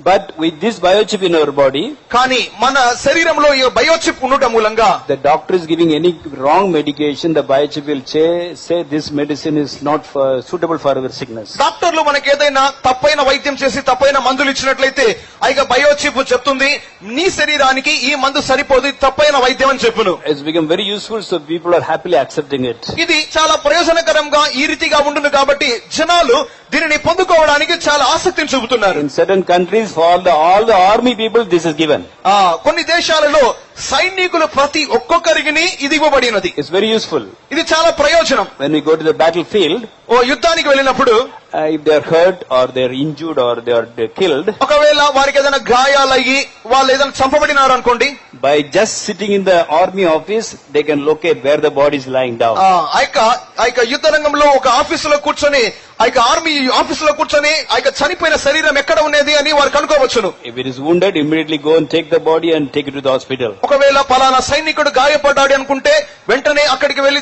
But with this biochip in our body, కానీ మన శరీరంలో ఈ బయోచిప్ ఉండటం మూలంగా the doctor is giving any wrong medication, the biochip will say this medicine is not suitable for our sickness. డాక్టర్లు మనకి ఏదైనా తప్పైన వైద్యం చేసి తప్పైన మందులు ఇచ్చినట్లయితే ఆ బయోచిప్ చెప్తుంది నీ శరీరానికి ఈ మందు సరిపోదు, తప్పైన వైద్యం అని చెప్పును. It's become very useful, so people are happily accepting it. ఇది చాలా ప్రయోజనకరంగా ఈ రీతిగా ఉండును కాబట్టి జనాలు దీనిని పొందుకోవడానికి చాలా ఆసక్తిని చూపుతున్నారు. In certain countries, for all the army people, this is given. కొన్ని దేశాలలో సైనికులు ప్రతి ఒక్కొక్కరికి ఇది ఇవ్వబడినది. It's very useful. ఇది చాలా ప్రయోజనం. When we go to the battlefield, యుద్ధానికి వెళ్ళినప్పుడు if they are hurt or they are injured or they are killed, ఒకవేళ వారికి ఏదైనా గాయాలయ్యి వాళ్ళు ఏదైనా చంపబడినారు అనుకోండి, by just sitting in the army office, they can locate where the body is lying down. ఆ యొక్క యుద్ధ రంగంలో ఒక ఆఫీసులో కూర్చొని ఆ యొక్క ఆర్మీ ఆఫీస్ లో కూర్చొని ఆ యొక్క చనిపోయిన శరీరం ఎక్కడ ఉన్నది అని వారు కనుక్కోవచ్చును. If it is wounded, immediately go and take the body and take it to the hospital. ఒకవేళ పలానా సైనికుడు గాయపడ్డాడు అనుకుంటే వెంటనే అక్కడికి వెళ్లి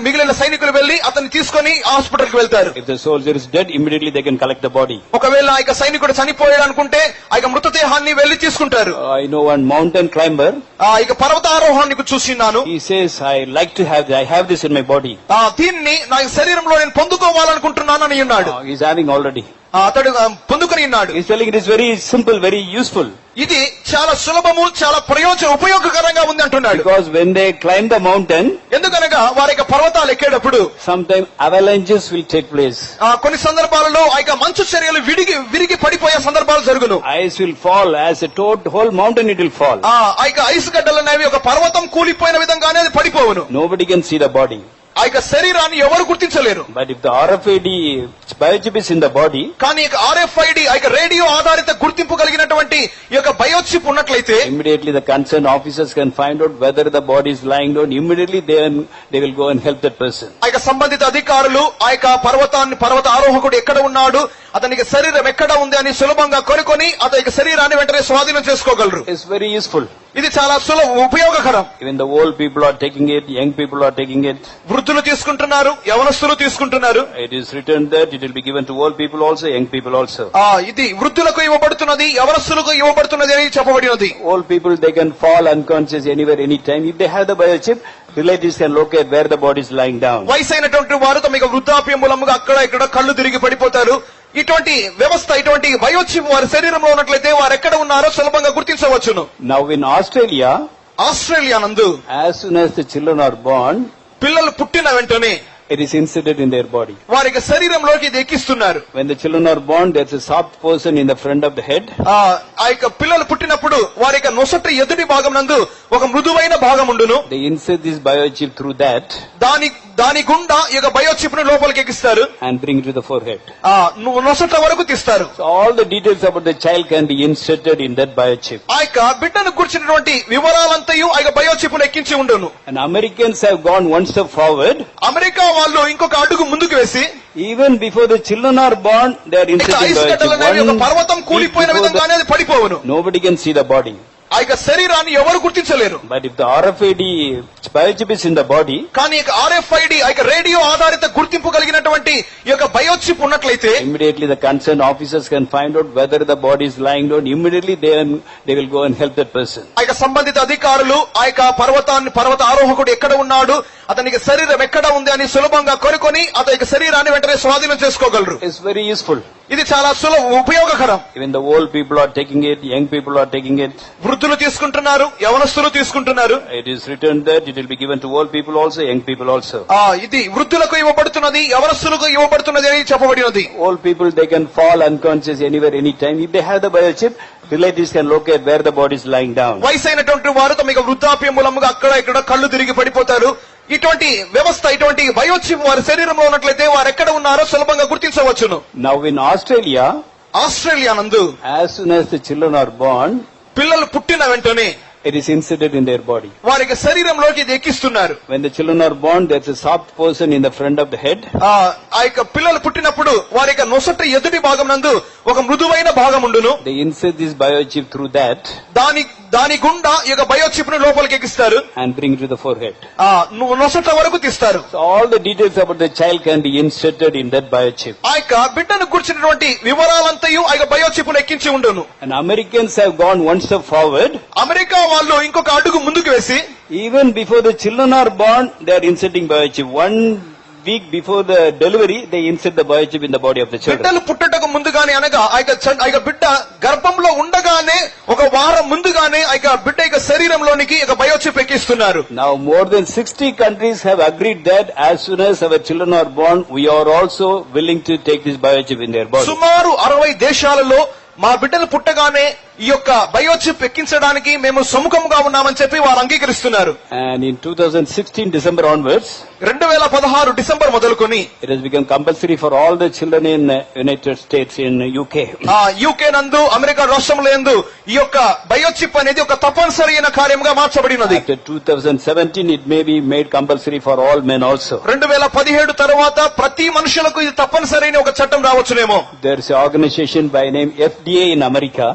మిగిలిన సైనికులు వెళ్లి అతన్ని తీసుకొని హాస్పిటల్ కి వెళ్తారు. If the soldier is dead, immediately they can collect the body. ఒకవేళ ఆ యొక్క సైనికుడు చనిపోయాడు అనుకుంటే ఆ యొక్క మృతదేహాన్ని వెళ్లి తీసుకుంటారు. I know one mountain climber. ఆ యొక్క పర్వతారోహణానికి చూసినాను. He says, I like to have I have this in my body. దీన్ని నా శరీరంలో నేను పొందుకోవాలనుకుంటున్నానని ఉన్నాడు. He's having already. అతడు పొందుకొని ఉన్నాడు. He's telling it is very simple, very useful. ఇది చాలా సులభము, చాలా ఉపయోగకరంగా ఉంది అంటున్నాడు. Because when they climb the mountain, ఎందుకనగా వారి యొక్క పర్వతాలు ఎక్కేటప్పుడు sometimes avalanches will take place. కొన్ని సందర్భాలలో ఆ యొక్క మంచు చర్యలు విరిగి పడిపోయే సందర్భాలు జరుగును. Ice will fall as a whole mountain, it will fall. ఆ యొక్క ఐస్ గడ్డలు అనేవి ఒక పర్వతం కూలిపోయిన విధంగానే అది పడిపోవును. Nobody can see the body. ఆ యొక్క శరీరాన్ని ఎవరు గుర్తించలేరు. But if the RFID biochip is in the body, కానీ RFID ఆ యొక్క రేడియో ఆధారిత గుర్తింపు కలిగినటువంటి ఈ యొక్క బయోచిప్ ఉన్నట్లయితే immediately the concerned officers can find out whether the body is lying down. Immediately they will go and help that person. ఆ యొక్క సంబంధిత అధికారులు ఆ యొక్క పర్వత ఆరోహకుడు ఎక్కడ ఉన్నాడు, అతనికి శరీరం ఎక్కడ ఉంది అని సులభంగా కొనుక్కొని అతని యొక్క శరీరాన్ని వెంటనే స్వాధీనం చేసుకోగలరు. It's very useful. ఇది చాలా ఉపయోగకరం. Even the old people are taking it, young people are taking it. వృద్ధులు తీసుకుంటున్నారు, యవనస్తులు తీసుకుంటున్నారు. It is written that it will be given to old people also, young people also. ఇది వృద్ధులకు ఇవ్వబడుతున్నది, యవనస్తులకు ఇవ్వబడుతున్నది అని చెప్పబడినది. Old people, they can fall unconscious anywhere, anytime. If they have the biochip, relatives can locate where the body is lying down. వయసైనటువంటి వారు తమ వృద్ధాప్యం మూలంగా అక్కడ ఇక్కడ కళ్ళు తిరిగి పడిపోతారు. ఇటువంటి వ్యవస్థ, ఇటువంటి బయోచిప్ వారి శరీరంలో ఉన్నట్లయితే వారు ఎక్కడ ఉన్నారో సులభంగా గుర్తించవచ్చును. Now in Australia, ఆస్ట్రేలియా నందు as soon as the children are born, పిల్లలు పుట్టిన వెంటనే it is inserted in their body. వారి శరీరంలోకి ఇది ఎక్కిస్తున్నారు. When the children are born, there's a soft portion in the front of the head. ఆ యొక్క పిల్లలు పుట్టినప్పుడు వారి యొక్క నొసట ఎదుటి భాగం నందు ఒక మృదువైన భాగం ఉండును. They insert this biochip through that దాని గుండా ఈ యొక్క బయోచిప్ ను లోపలికి ఎక్కిస్తారు and bring it to the forehead. నొసట వరకు తీస్తారు. So all the details about the child can be inserted in that biochip. ఆ యొక్క బిడ్డను కూర్చున్నటువంటి వివరాలంతయు ఆ యొక్క బయోచిప్ ను ఎక్కించి ఉండును. And Americans have gone one step forward. America వాళ్ళు ఇంకొక అడుగు ముందుకు వేసి Even before the children are born, they are inserting biochip. పర్వతం biochip. కూలిపోయిన విధంగానే అది పడిపోవును. Nobody can see the body. ఆ యొక్క శరీరాన్ని ఎవరు గుర్తించలేరు. But if the RFID biochip is in the body, కానీ RFID ఆ యొక్క రేడియో ఆధారిత గుర్తింపు కలిగినటువంటి ఈ యొక్క బయోచిప్ ఉన్నట్లయితే immediately the concerned officers can find out whether the body is lying down. Immediately they will go and help that person. ఆ యొక్క సంబంధిత అధికారులు ఆ యొక్క పర్వత ఆరోహకుడు ఎక్కడ ఉన్నాడు, అతనికి శరీరం ఎక్కడ ఉంది అని సులభంగా కొనుక్కొని అతని యొక్క శరీరాన్ని వెంటనే స్వాధీనం చేసుకోగలరు. It's very useful. ఇది చాలా ఉపయోగకరం. Even the old people are taking it, young people are taking it. వృద్ధులు తీసుకుంటున్నారు, యవనస్తులు తీసుకుంటున్నారు. It is written that it will be given to old people also, young people also. ఇది వృద్ధులకు ఇవ్వబడుతున్నది, యవనస్తులకు ఇవ్వబడుతున్నది అని చెప్పబడినది. Old people, they can fall unconscious anywhere, anytime. If they have the biochip, relatives can locate where the body is lying down. వయసైనటువంటి వారు తమ వృద్ధాప్యం మూలంగా అక్కడ ఇక్కడ కళ్ళు తిరిగి పడిపోతారు. ఇటువంటి వ్యవస్థ, ఇటువంటి బయోచిప్ వారి శరీరంలో ఉన్నట్లయితే వారు ఎక్కడ ఉన్నారో సులభంగా గుర్తించవచ్చును. Now in Australia, ఆస్ట్రేలియా నందు as soon as the children are born, పిల్లలు పుట్టిన వెంటనే it is inserted in their body. వారి శరీరంలోకి ఇది ఎక్కిస్తున్నారు. When the children are born, there's a soft portion in the front of the head. ఆ యొక్క పిల్లలు పుట్టినప్పుడు వారి యొక్క నొసట ఎదుటి భాగం నందు ఒక మృదువైన భాగం ఉండును. They insert this biochip through that దాని గుండా ఈ యొక్క బయోచిప్ ను లోపలికి ఎక్కిస్తారు and bring it to the forehead. నొసట వరకు తీస్తారు. So all the details about the child can be inserted in that biochip. ఆ యొక్క బిడ్డను కూర్చున్నటువంటి వివరాలంతయు ఆ యొక్క బయోచిప్ ను ఎక్కించి ఉండును. And Americans have gone one step forward. America వాళ్ళు ఇంకొక అడుగు ముందుకు వేసి Even before the children are born, they are inserting biochip. 1 week before the delivery, they insert the biochip in the body of the children. బిడ్డలు పుట్టటకు ముందుగానే అనగా ఆ యొక్క బిడ్డ గర్భంలో ఉండగానే ఒక వారం ముందుగానే ఆ యొక్క బిడ్డ యొక్క శరీరంలోనికి ఒక biochip ఎక్కిస్తున్నారు. Now more than 60 countries have agreed that as soon as our children are born, we are also willing to take this biochip in their body. సుమారు 60 దేశాలలో మా బిడ్డలు పుట్టగానే ఈ ఈ యొక్క బయోచిప్ ఎక్కించడానికి మేము సముఖంగా ఉన్నామని చెప్పి వారు అంగీకరిస్తున్నారు. And in 2016 December onwards, 2016 December మొదలుకొని it has become compulsory for all the children in United States in UK. UK నందు అమెరికా రాష్ట్రంలో యందు ఈ యొక్క బయోచిప్ అనేది ఒక తప్పనిసరి అయిన కార్యంగా మార్చబడినది. After 2017 it may be made compulsory for all men also. 2017 తర్వాత ప్రతి మనుషులకు ఇది తప్పనిసరి అయిన ఒక చట్టం రావచ్చునేమో. There is an organization by name FDA in America.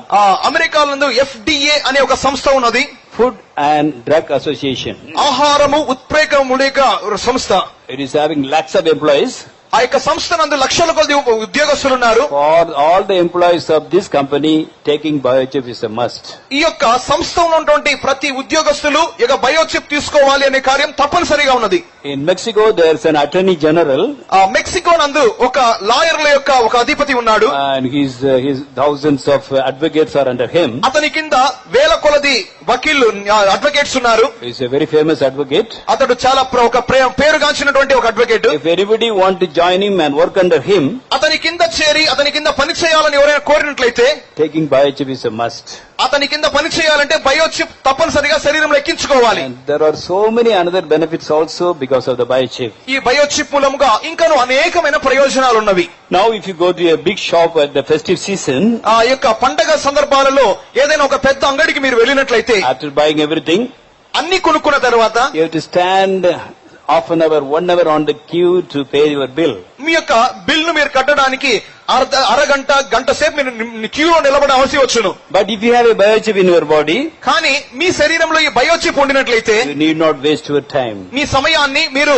America నందు FDA అనే ఒక సంస్థ ఉన్నది. Food and Drug Association. ఆహారము ఉత్ప్రేరక సంస్థ. It is having lakhs of employees. ఆ యొక్క సంస్థ నందు లక్షల కొద్ది ఉద్యోగస్తులు ఉన్నారు. For all the employees of this company, taking biochip is a must. ఈ యొక్క సంస్థలో ఉన్నటువంటి ప్రతి ఉద్యోగస్తులు ఇక బయోచిప్ తీసుకోవాలి అనే కార్యం తప్పనిసరిగా ఉన్నది. In Mexico, there is an attorney general. Mexico నందు ఒక లాయర్ల యొక్క ఒక అధిపతి ఉన్నాడు. And his thousands of advocates are under him. అతని కింద వేల కొలది వకీళ్లు అడ్వకేట్స్ ఉన్నారు. He is a very famous advocate. అతడు చాలా పేరుగాంచినటువంటి ఒక advocate. If anybody want to join him and work under him, అతని కింద చేరి అతని కింద పని చేయాలని ఎవరైనా కోరినట్లయితే taking biochip is a must. అతని కింద పని చేయాలంటే బయోచిప్ తప్పనిసరిగా శరీరంలో ఎక్కించుకోవాలి. And there are so many other benefits also because of the biochip. ఈ బయోచిప్ మూలముగా ఇంకను అనేకమైన ప్రయోజనాలు ఉన్నవి. Now if you go to a big shop at the festive season, ఆ యొక్క పండగ సందర్భాలలో ఏదైనా ఒక పెద్ద అంగడికి మీరు వెళ్ళినట్లయితే after buying everything, అన్ని కొనుక్కున్న తర్వాత you have to stand half an hour, 1 hour on the queue to pay your bill. మీ యొక్క బిల్లు మీరు కట్టడానికి అరగంట గంట సేపు మీరు క్యూలో నిలబడవలసి వచ్చును. But if you have a biochip in your body, కానీ మీ శరీరంలో ఈ biochip ఉండినట్లయితే you need not waste your time. మీ సమయాన్ని మీరు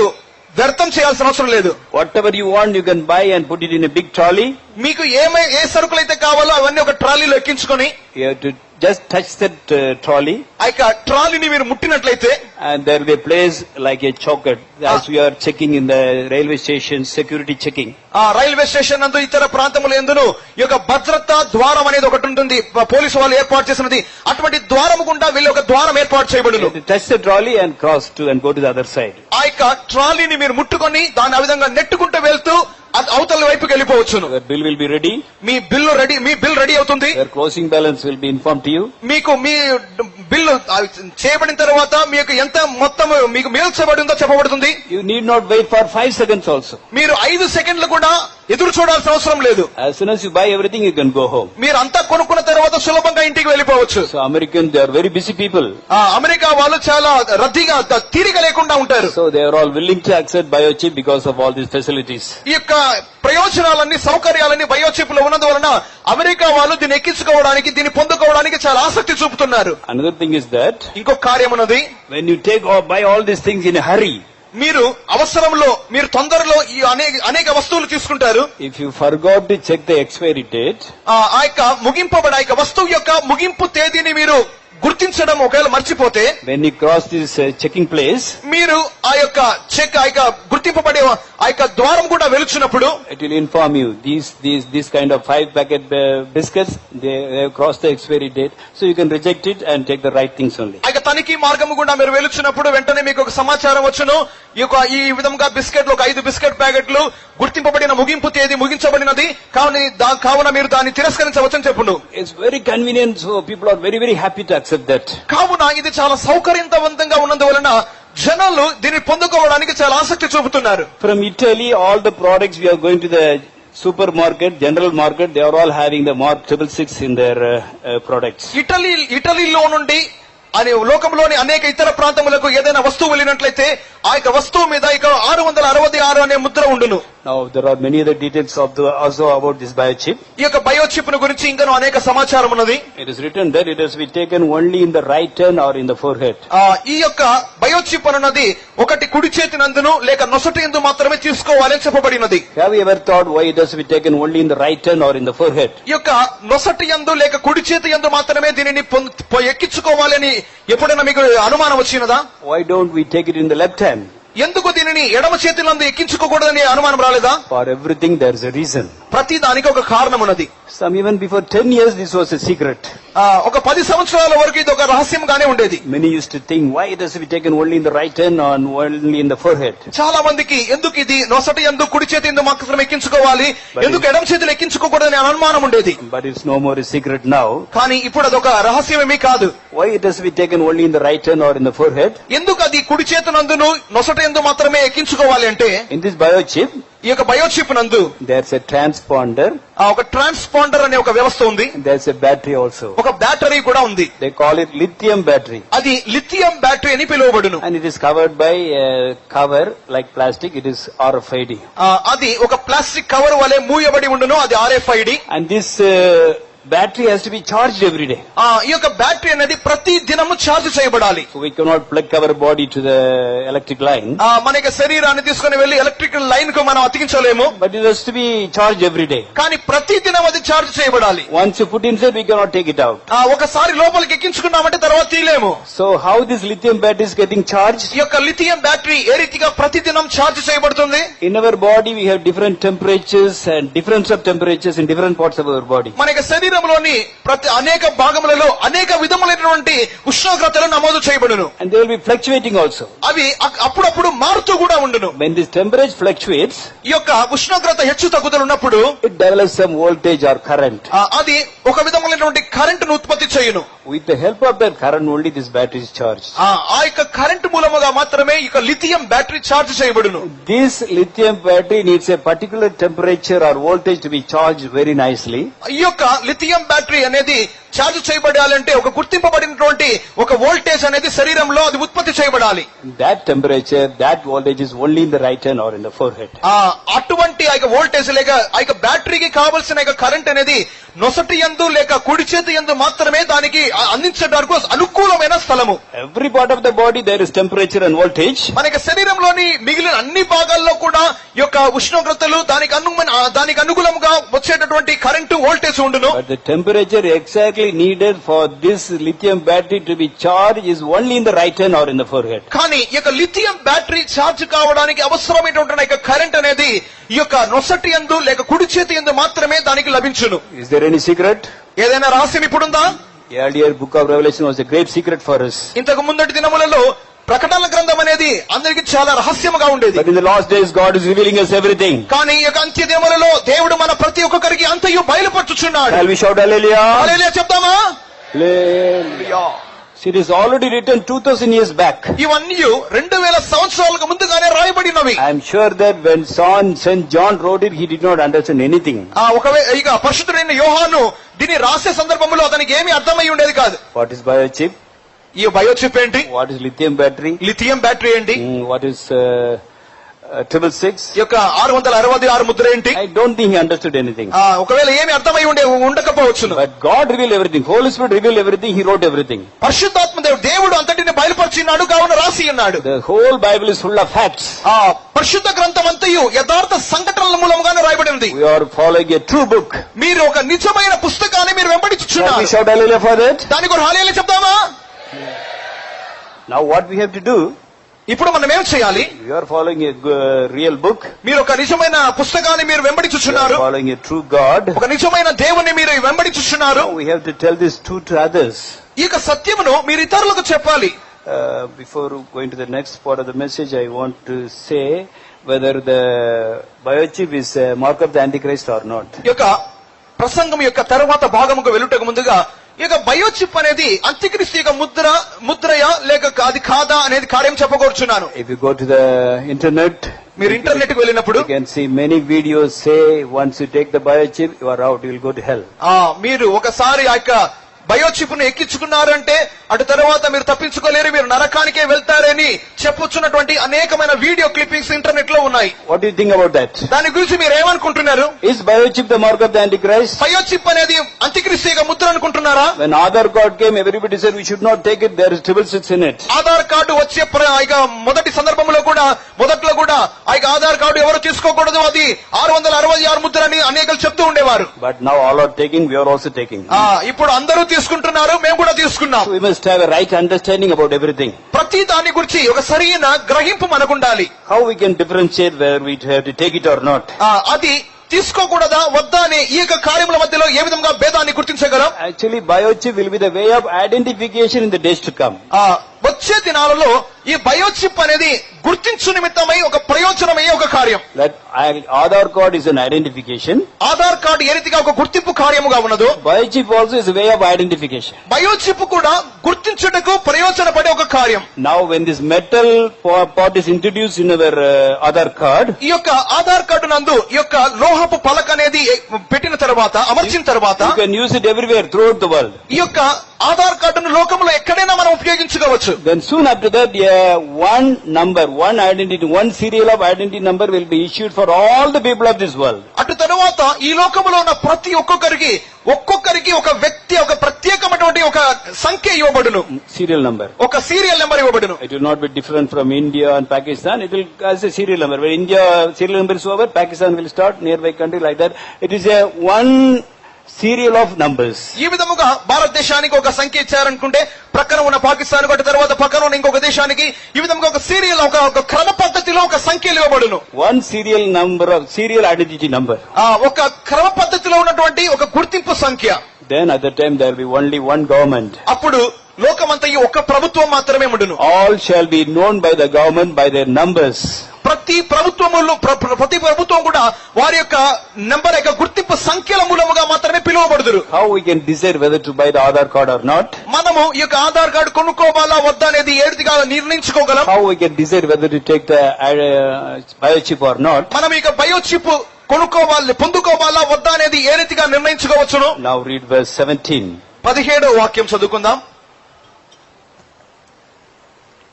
వ్యర్థం చేయాల్సిన అవసరం లేదు. Whatever you want, you can buy and put it in a big trolley. మీకు ఏ సరుకులైతే కావాలో అవన్నీ ఒక ట్రాలీలో ఎక్కించుకొని You have to just touch that trolley, ఆ యొక్క ట్రాలీని మీరు ముట్టినట్లయితే and there will be a place like a choker as we are checking in the railway station, security checking. ఆ railway station నందు ఇతర ప్రాంతముల యందును ఈ యొక్క భద్రతా ద్వారం అనేది ఒకటి ఉంటుంది. పోలీసు వాళ్ళు ఏర్పాటు చేసినది. అటువంటి ద్వారం గుండా వెళ్ళి ఒక ద్వారం ఏర్పాటు చేయబడును. You touch the trolley and cross to and go to the other side. ఆ యొక్క ట్రాలీని మీరు ముట్టుకొని దాని ఆ విధంగా నెట్టుకుంటూ వెళ్తూ అవతల వైపుకి వెళ్ళిపోవచ్చును. The bill will be ready. Me bill ready అవుతుంది. Your closing balance will be informed to you. మీకు మీ బిల్లు చేయబడిన తర్వాత మీకు ఎంత మొత్తం మీకు మిగిల్చబడి ఉందో చెప్పబడుతుంది. You need not wait for 5 seconds also. మీరు 5 సెకండ్లు కూడా ఎదురు చూడాల్సిన అవసరం లేదు. As soon as you buy everything, you can go home. మీరు అంతా కొనుక్కున్న తర్వాత సులభంగా ఇంటికి వెళ్ళిపోవచ్చు. So Americans, they are very busy people. America వాళ్ళు చాలా రద్దీగా తీరిక లేకుండా ఉంటారు. So they are all willing to accept biochip because of all these facilities. ఈ యొక్క ప్రయోజనాలన్నీ సౌకర్యాలన్నీ బయోచిప్ లో ఉన్నందువలన అమెరికా వాళ్ళు దీన్ని ఎక్కించుకోవడానికి దీన్ని పొందుకోవడానికి చాలా ఆసక్తి చూపుతున్నారు. Another thing is that ఇంకొక కార్యం ఉన్నది. when you take or buy all these things in a hurry, మీరు అవసరంలో మీరు తొందరలో ఈ అనేక వస్తువులు తీసుకుంటారు. if you forgot to check the expiry date, ఆ యొక్క ముగింపబడే వస్తువు యొక్క ముగింపు తేదీని మీరు గుర్తించడం ఒకవేళ మర్చిపోతే, when you cross this checking place, మీరు ఆ యొక్క గుర్తింపబడే ఆ యొక్క ద్వారం కూడా వెలుచున్నప్పుడు it will inform you these kind of 5 packet biscuits, they have crossed the expiry date, so you can reject it and take the right things only. ఆ యొక్క తనిఖీ మార్గము గుండా మీరు వెలుచున్నప్పుడు వెంటనే మీకు ఒక సమాచారం వచ్చును. ఈ విధంగా బిస్కెట్లు ఒక 5 బిస్కెట్ ప్యాకెట్లు గుర్తింపబడిన ముగింపు తేదీ ముగించబడినది కావున మీరు దాన్ని తిరస్కరించవచ్చని చెప్పును. It's very convenient, so people are very happy to accept that. కావున ఇది చాలా సౌకర్యవంతంగా ఉన్నందువలన జనాలు దీన్ని పొందుకోవడానికి చాలా ఆసక్తి చూపుతున్నారు. From Italy, all the products we are going to the supermarket, general market, they are all having the mark 666 in their products. ఇటలీలో నుండి అని లోకంలోని అనేక ఇతర ప్రాంతములకు ఏదైనా వస్తువు వెళ్ళినట్లయితే ఆ యొక్క వస్తువు మీద ఇక 666 అనే ముద్ర ఉండును. Now there are many other details also about this biochip. ఈ యొక్క బయోచిప్ ను గురించి ఇంకా అనేక సమాచారం ఉన్నది. It is written that it has to be taken only in the right hand or in the forehead. ఈ యొక్క బయోచిప్ అన్నది ఒకటి కుడి చేతి నందును లేక నొసటి యందు మాత్రమే తీసుకోవాలని చెప్పబడినది. Have you ever thought why it has to be taken only in the right hand or in the forehead? ఈ యొక్క నొసటి యందు లేక కుడి చేతి యందు మాత్రమే దీనిని ఎక్కించుకోవాలని ఎప్పుడైనా మీకు అనుమానం వచ్చినదా? Why don't we take it in the left hand? ఎందుకు దీనిని ఎడమ చేతినందు ఎక్కించుకోకూడదని అనుమానం రాలేదా? For everything there is a reason. ప్రతి దానికి ఒక కారణం ఉన్నది. Some even before 10 years this was a secret. ఒక 10 సంవత్సరాల వరకు ఇది ఒక రహస్యంగానే ఉండేది. Many used to think why it has to be taken only in the right hand or only in the forehead. చాలా మందికి ఎందుకు ఇది నొసటి ఎందుకు కుడి చేతి ఎందుకు మాత్రం ఎక్కించుకోవాలి, ఎందుకు ఎడమ చేతులు ఎక్కించుకోకూడదని అనుమానం ఉండేది. But it's no more a secret now. కానీ ఇప్పుడు అదొక రహస్యమేమీ కాదు. Why it has to be taken only in the right hand or in the forehead? ఎందుకు అది కుడి చేతునందును నొసటి ఎందు మాత్రమే ఎక్కించుకోవాలి అంటే, In this biochip ఈ యొక్క బయోచిప్ నందు there's a transponder, ఒక ట్రాన్స్పాండర్ అనే ఒక వ్యవస్థ ఉంది. there's a battery also. ఒక బ్యాటరీ కూడా ఉంది. They call it lithium battery. అది లిథియం బ్యాటరీ అని పిలువబడును. And it is covered by a cover like plastic. It is RFID. అది ఒక ప్లాస్టిక్ కవర్ వలె మూయబడి ఉండును. అది RFID. And this battery has to be charged every day. ఈ యొక్క battery అనేది ప్రతి దినము ఛార్జ్ చేయబడాలి. So we cannot plug our body to the electric line. మన యొక్క శరీరాన్ని తీసుకుని వెళ్లి ఎలక్ట్రికల్ లైన్ కు మనం అతికించలేము. But it has to be charged every day. కానీ ప్రతి దినం అది ఛార్జ్ చేయబడాలి. Once you put inside, we cannot take it out. ఒకసారి లోపలికి ఎక్కించుకున్నామంటే తర్వాత తీయలేము. So how this lithium battery is getting charged? ఈ యొక్క లిథియం బ్యాటరీ ఏ రీతిగా ప్రతి దినం ఛార్జ్ చేయబడుతుంది? In our body we have different temperatures and difference of temperatures in different parts of our body. మన యొక్క శరీరంలోని ప్రతి అనేక భాగములలో అనేక విధములైనటువంటి ఉష్ణోగ్రతలు నమోదు చేయబడును. And they will be fluctuating also. అవి అప్పుడప్పుడు మారుతూ కూడా ఉండును. When this temperature fluctuates, ఈ యొక్క ఉష్ణోగ్రత హెచ్చు తగ్గుదల ఉన్నప్పుడు it develops some voltage or current. అది ఒక విధములైనటువంటి కరెంటును ఉత్పత్తి చేయును. With the help of that current only this battery is charged. ఆ యొక్క కరెంటు మూలముగా మాత్రమే ఈ యొక్క లిథియం బ్యాటరీ ఛార్జ్ చేయబడును. This lithium battery needs a particular temperature or voltage to be charged very nicely. ఈ యొక్క లిథియం బ్యాటరీ అనేది ఛార్జ్ చేయబడాలంటే ఒక గుర్తింపబడినటువంటి ఒక వోల్టేజ్ అనేది శరీరంలో అది ఉత్పత్తి చేయబడాలి. That temperature, that voltage is only in the right hand or in the forehead. అటువంటి ఆ యొక్క వోల్టేజ్ లేక ఆ యొక్క బ్యాటరీకి కావలసిన కరెంట్ అనేది నొసటి యందు లేక కుడి చేతి యందు మాత్రమే దానికి అందించడానికి అనుకూలమైన స్థలము. Every part of the body there is temperature and voltage. మన యొక్క శరీరంలోని మిగిలిన అన్ని భాగాల్లో కూడా ఈ యొక్క ఉష్ణోగ్రతలు దానికి అనుకూలంగా వచ్చేటటువంటి కరెంటు వోల్టేజ్ ఉండును. But the temperature exactly needed for this lithium battery to be charged is only in the right hand or in the forehead. కానీ ఈ యొక్క లిథియం బ్యాటరీ ఛార్జ్ కావడానికి అవసరమైనటువంటి కరెంట్ అనేది ఈ యొక్క నొసటి యందు లేక కుడి చేతి యందు మాత్రమే దానికి లభించును. Is there any secret? ఏదైనా రహస్యం ఇప్పుడుందా? Earlier book of Revelation was a great secret for us. ఇంతకు ముందటి దినములలో ప్రకటన గ్రంథం అనేది అందరికి చాలా రహస్యముగా ఉండేది. But in the last days God is revealing us everything. కానీ ఈ యొక్క అంత్య దినములలో దేవుడు మన ప్రతి ఒక్కరికి అంతయు బయలుపరచుచున్నాడు. Shall we shout hallelujah? హల్లెలూయా చెప్తామా? Hallelujah. It is already written 2000 years back. ఇవన్నీ 2000 సంవత్సరాలకు ముందుగానే రాయబడినవి. I am sure that when St. John wrote it, he did not understand anything. ఇక పరిశుద్ధుడైన యోహాను దీన్ని రాసే సందర్భంలో అతనికి ఏమీ అర్థమై ఉండేది కాదు. What is biochip? ఈ బయోచిప్ ఏంటి? What is lithium battery? Lithium battery ఏంటి? What is 666? ఈ యొక్క 666 ముద్ర ఏంటి? I don't think he understood anything. ఒకవేళ ఏమి అర్థమై ఉండకపోవచ్చును. But God revealed everything. Holy Spirit revealed everything. He wrote everything. పరిశుద్ధాత్మ దేవుడు అంతటిని బయలుపరిచినాడు, కావున రాసి ఉన్నాడు. The whole Bible is full of facts. పరిశుద్ధ గ్రంథం అంతయు యథార్థ సంఘటనల మూలముగానే రాయబడింది. We are following a true book. మీరు ఒక నిజమైన పుస్తకాన్ని మీరు వెంబడించుచున్నారు. Shall we shout hallelujah for that? దానికి ఒక హల్లెలూయా చెప్తామా? Now what we have to do? ఇప్పుడు మనం ఏం చేయాలి? We are following a real book. మీరు ఒక నిజమైన పుస్తకాన్ని మీరు వెంబడించుచున్నారు. Following a true God. ఒక నిజమైన దేవుని మీరు వెంబడించుచున్నారు. We have to tell this truth to others. ఈ యొక్క సత్యమును మీరు ఇతరులకు చెప్పాలి. Before going to the next part of the message, I want to say whether the biochip is a mark of the Antichrist or not. ఈ యొక్క ప్రసంగం యొక్క తర్వాత భాగముకు వెళ్ళుటకు ముందుగా ఈ యొక్క బయోచిప్ అనేది అంత్యక్రీస్తు యొక్క ముద్రయా లేక అది కాదా అనేది కార్యం చెప్పకూర్చున్నాను. If you go to the internet, మీరు ఇంటర్నెట్ కు వెళ్ళినప్పుడు you can see many videos say once you take the biochip you are out, you will go to hell. మీరు ఒకసారి ఆ యొక్క బయోచిప్ ను ఎక్కించుకున్నారంటే అటు తర్వాత మీరు తప్పించుకోలేరు, మీరు నరకానికే వెళ్తారని చెప్పుచున్నటువంటి అనేకమైన వీడియో క్లిప్పింగ్స్ ఇంటర్నెట్ లో ఉన్నాయి. What do you think about that? దాని గురించి మీరు ఏమనుకుంటున్నారు? Is biochip the mark of the Antichrist? Biochip అనేది అంత్యక్రీస్తు యొక్క ముద్ర అనుకుంటున్నారా? When Aadhaar card came, everybody said we should not take it, there is 666 in it. Aadhaar card వచ్చే మొదటి సందర్భంలో మొదట్లో కూడా ఆ ఆధార్ కార్డు ఎవరు తీసుకోకూడదు, అది 666 ముద్ర అని అనేకలు చెప్తూ ఉండేవారు. But now all are taking, we are also taking. ఇప్పుడు అందరూ తీసుకుంటున్నారు, మేము కూడా తీసుకున్నాం. So we must have a right understanding about everything. ప్రతి దాని గురించి ఒక సరైన గ్రహింపు మనకు ఉండాలి. How we can differentiate whether we have to take it or not? అది తీసుకోకూడదా వద్దా అనే ఈ యొక్క కార్యముల మధ్యలో ఏ విధంగా భేదాన్ని గుర్తించగలం? Actually, biochip will be the way of identification in the days to come. వచ్చే దినాలలో ఈ బయోచిప్ అనేది గుర్తించు నిమిత్తమై ఒక ప్రయోజనమయ్యే ఒక కార్యం. That Aadhaar card is an identification. Aadhaar card ఏ రీతిగా ఒక గుర్తింపు కార్యముగా ఉన్నదో, Biochip also is a way of identification. Biochip కూడా గుర్తించుటకు ప్రయోజనపడే ఒక కార్యం. Now, when this metal part is introduced in our Aadhaar card, ఈ యొక్క ఆధార్ కార్డు నందు ఈ యొక్క లోహపు పలక అనేది పెట్టిన తర్వాత, అమర్చిన తర్వాత you can use it everywhere throughout the world. ఈ యొక్క ఆధార్ కార్డును లోకంలో ఎక్కడైనా మనం ఉపయోగించుకోవచ్చు. Then soon after that, one number, one identity, one serial of identity number will be issued for all the people of this world. అటు తరువాత ఈ లోకంలో ఉన్న ప్రతి ఒక్కొక్కరికి ఒక వ్యక్తి ఒక ప్రత్యేకమైనటువంటి ఒక సంఖ్య ఇవ్వబడును, Serial number. ఒక సీరియల్ నెంబర్ ఇవ్వబడును. It will not be different from India and Pakistan. It will as a serial number. When India serial number is over, Pakistan will start, nearby country like that. It is a one serial of numbers. ఈ విధముగా భారతదేశానికి ఒక సంఖ్య ఇచ్చారనుకుంటే ప్రక్కన ఉన్న పాకిస్తాన్ కొట్టిన తర్వాత పక్కన ఉన్న ఇంకొక దేశానికి ఈ విధంగా ఒక సీరియల్ ఒక క్రమ పద్ధతిలో ఒక సంఖ్యలు ఇవ్వబడును. One serial number of serial identity number. ఒక క్రమ పద్ధతిలో ఉన్నటువంటి ఒక గుర్తింపు సంఖ్య. Then at that time there will be only one government. అప్పుడు లోకమంతయు ఒక ప్రభుత్వం మాత్రమే ఉండును. All shall be known by the government by their numbers. ప్రతి ప్రభుత్వం కూడా వారి యొక్క నెంబర్ యొక్క గుర్తింపు సంఖ్యల మూలముగా మాత్రమే పిలువబడుదురు. How we can decide whether to buy the Aadhaar card or not? మనము ఈ యొక్క ఆధార్ కార్డు కొనుక్కోవాలా వద్దా అనేది ఏ రీతిగా నిర్ణయించుకోగలం? How we can decide whether to take the biochip or not? మనం ఇక బయోచిప్ పొందుకోవాలా వద్దా అనేది ఏ రీతిగా నిర్ణయించుకోవచ్చును? Now read verse 17. 17వ వాక్యం చదువుకుందాం.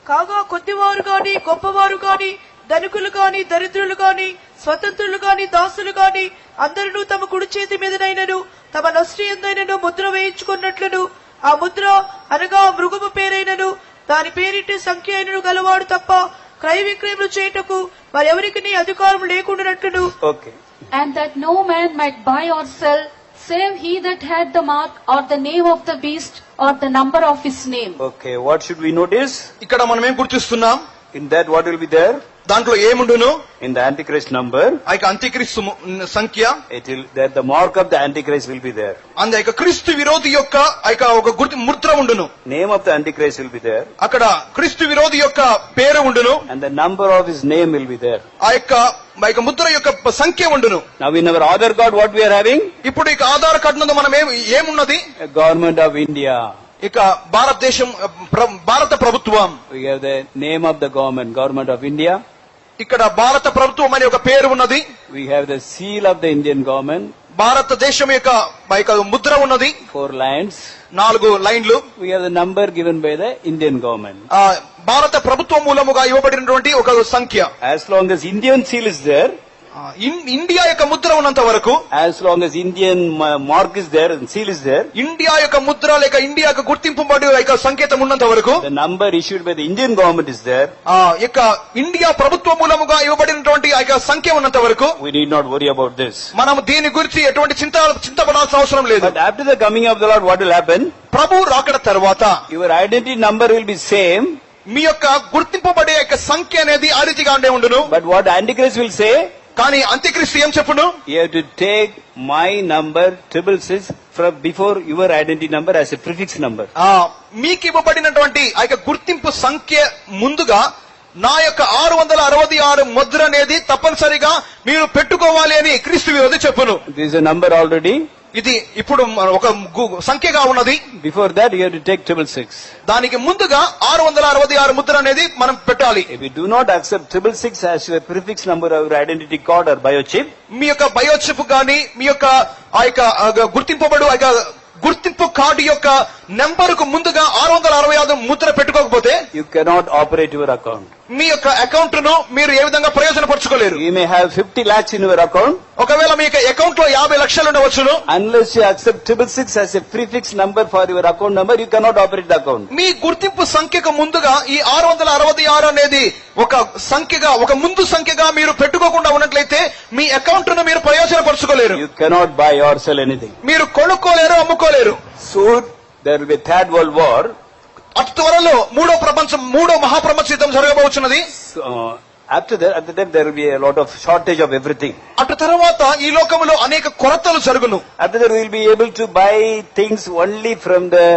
కాగా కొద్దివారు గాని గొప్పవారు గాని ధనికులు గాని దరిద్రులు గాని స్వతంత్రులు గాని దాసులు గాని అందరూ తమ కుడి చేతి మీదనైనను తమ నొస్టి ఎందైనను ముద్ర వేయించుకున్నట్లును ఆ ముద్ర అనగా మృగము పేరైనను దాని పేరిటి సంఖ్య అయినను గలవాడు తప్ప క్రయ విక్రయములు చేయుటకు మరెవరికి అధికారం లేకుండానట్లును. Okay. And that no man might buy or sell, save he that had the mark or the name of the beast or the number of his name. Okay, what should we notice? ఇక్కడ మనం ఏం గుర్తిస్తున్నాం? In that what will be there? దాంట్లో ఏముండును? In the Antichrist number, ఆ యొక్క అంత్యక్రీస్తు సంఖ్య, it will that the mark of the Antichrist will be there. అందు యొక్క క్రీస్తు విరోధి యొక్క ఒక గుర్తు ముద్ర ఉండును. Name of the Antichrist will be there. అక్కడ క్రీస్తు విరోధి యొక్క పేరు ఉండును. And the number of his name will be there. ఆ యొక్క ముద్ర యొక్క సంఖ్య ఉండును. Now in our Aadhaar card what we are having? ఇప్పుడు ఇక ఆధార్ కార్డు నందు మనం ఏమున్నది? A government of India. ఇక భారతదేశం భారత ప్రభుత్వం. We have the name of the government of India. ఇక్కడ భారత ప్రభుత్వం అనే ఒక పేరు ఉన్నది. We have the seal of the Indian government. భారతదేశం యొక్క ముద్ర ఉన్నది. 4 lines. 4 లైన్లు. We have the number given by the Indian government. భారత ప్రభుత్వం మూలముగా ఇవ్వబడినటువంటి ఒక సంఖ్య. As long as Indian seal is there, India యొక్క ముద్ర ఉన్నంత వరకు, as long as Indian mark is there and seal is there, India యొక్క ముద్ర లేక ఇండియా యొక్క గుర్తింపు యొక్క సంకేతం ఉన్నంత వరకు, the number issued by the Indian government is there, యొక్క ఇండియా ప్రభుత్వం మూలముగా ఇవ్వబడినటువంటి ఆ యొక్క సంఖ్య ఉన్నంత వరకు we need not worry about this. మనం దీని గురించి ఎటువంటి చింతపడాల్సిన అవసరం లేదు. But after the coming of the Lord, what will happen? ప్రభు రాకడ తర్వాత Your identity number will be same, మీ యొక్క గుర్తింపబడే యొక్క సంఖ్య అనేది ఆ రీతిగానే ఉండును. but what Antichrist will say? కానీ అంత్యక్రీస్తు ఏం చెప్పును? You have to take my number 666 from before your identity number as a prefix number. మీకు ఇవ్వబడినటువంటి ఆ యొక్క గుర్తింపు సంఖ్య ముందుగా నా యొక్క 666 ముద్ర అనేది తప్పనిసరిగా మీరు పెట్టుకోవాలి అని క్రీస్తు విరోధి చెప్పును. This is a number already. ఇది ఇప్పుడు ఒక సంఖ్యగా ఉన్నది. Before that you have to take 666. దానికి ముందుగా 666 ముద్ర అనేది మనం పెట్టాలి. If you do not accept 666 as your prefix number of your identity card or biochip, మీ యొక్క బయోచిప్ గాని మీ యొక్క ఆ యొక్క గుర్తింపు కార్డు యొక్క నెంబర్ కు ముందుగా 666 ముద్ర పెట్టుకోకపోతే you cannot operate your account. మీ యొక్క అకౌంట్ ను మీరు ఏ విధంగా ప్రయోజనపరచుకోలేరు. You may have 50 lakhs in your account. ఒకవేళ మీ యొక్క అకౌంట్ లో 50 లక్షలు ఉండవచ్చును. Unless you accept 666 as a prefix number for your account number, you cannot operate the account. మీ గుర్తింపు సంఖ్యకు ముందుగా ఈ 666 అనేది ఒక సంఖ్యగా ఒక ముందు సంఖ్యగా మీరు పెట్టుకోకుండా ఉన్నట్లయితే మీ అకౌంట్ ను మీరు ప్రయోజనపరచుకోలేరు. You cannot buy or sell anything. మీరు కొనుక్కోలేరు, అమ్ముకోలేరు. Soon there will be third world war. అతి త్వరలో మూడో మహాప్రపంచ యుద్ధం జరగబోతున్నది. After that there will be a lot of shortage of everything. అటు తర్వాత ఈ లోకములో అనేక కొరతలు జరుగును. After that we will be able to buy things only from the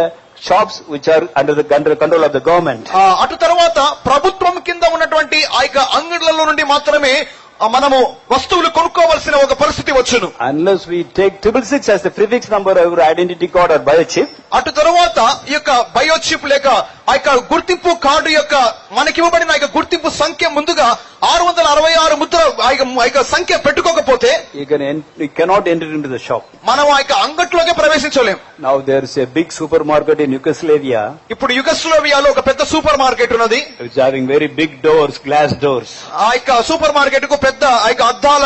shops which are under the control of the government. అటు తర్వాత ప్రభుత్వం కింద ఉన్నటువంటి ఆ యొక్క అంగడులలో నుండి మాత్రమే మనము వస్తువులు కొనుక్కోవలసిన ఒక పరిస్థితి వచ్చును. Unless we take 666 as the prefix number of our identity card or biochip. అటు తర్వాత ఈ యొక్క బయోచిప్ లేక ఆ యొక్క గుర్తింపు కార్డు యొక్క మనకివ్వబడిన ఆ యొక్క గుర్తింపు సంఖ్య ముందుగా 666 ముద్ర ఆ యొక్క సంఖ్య పెట్టుకోకపోతే you cannot enter into the shop. మనం ఆ యొక్క అంగట్లోకి ప్రవేశించలేం. Now there is a big supermarket in Yugoslavia. ఇప్పుడు యుగస్లోవియాలో ఒక పెద్ద సూపర్ మార్కెట్ ఉన్నది. It's having very big doors, glass doors. ఆ యొక్క సూపర్ మార్కెట్ కు పెద్ద ఆ యొక్క అద్దాల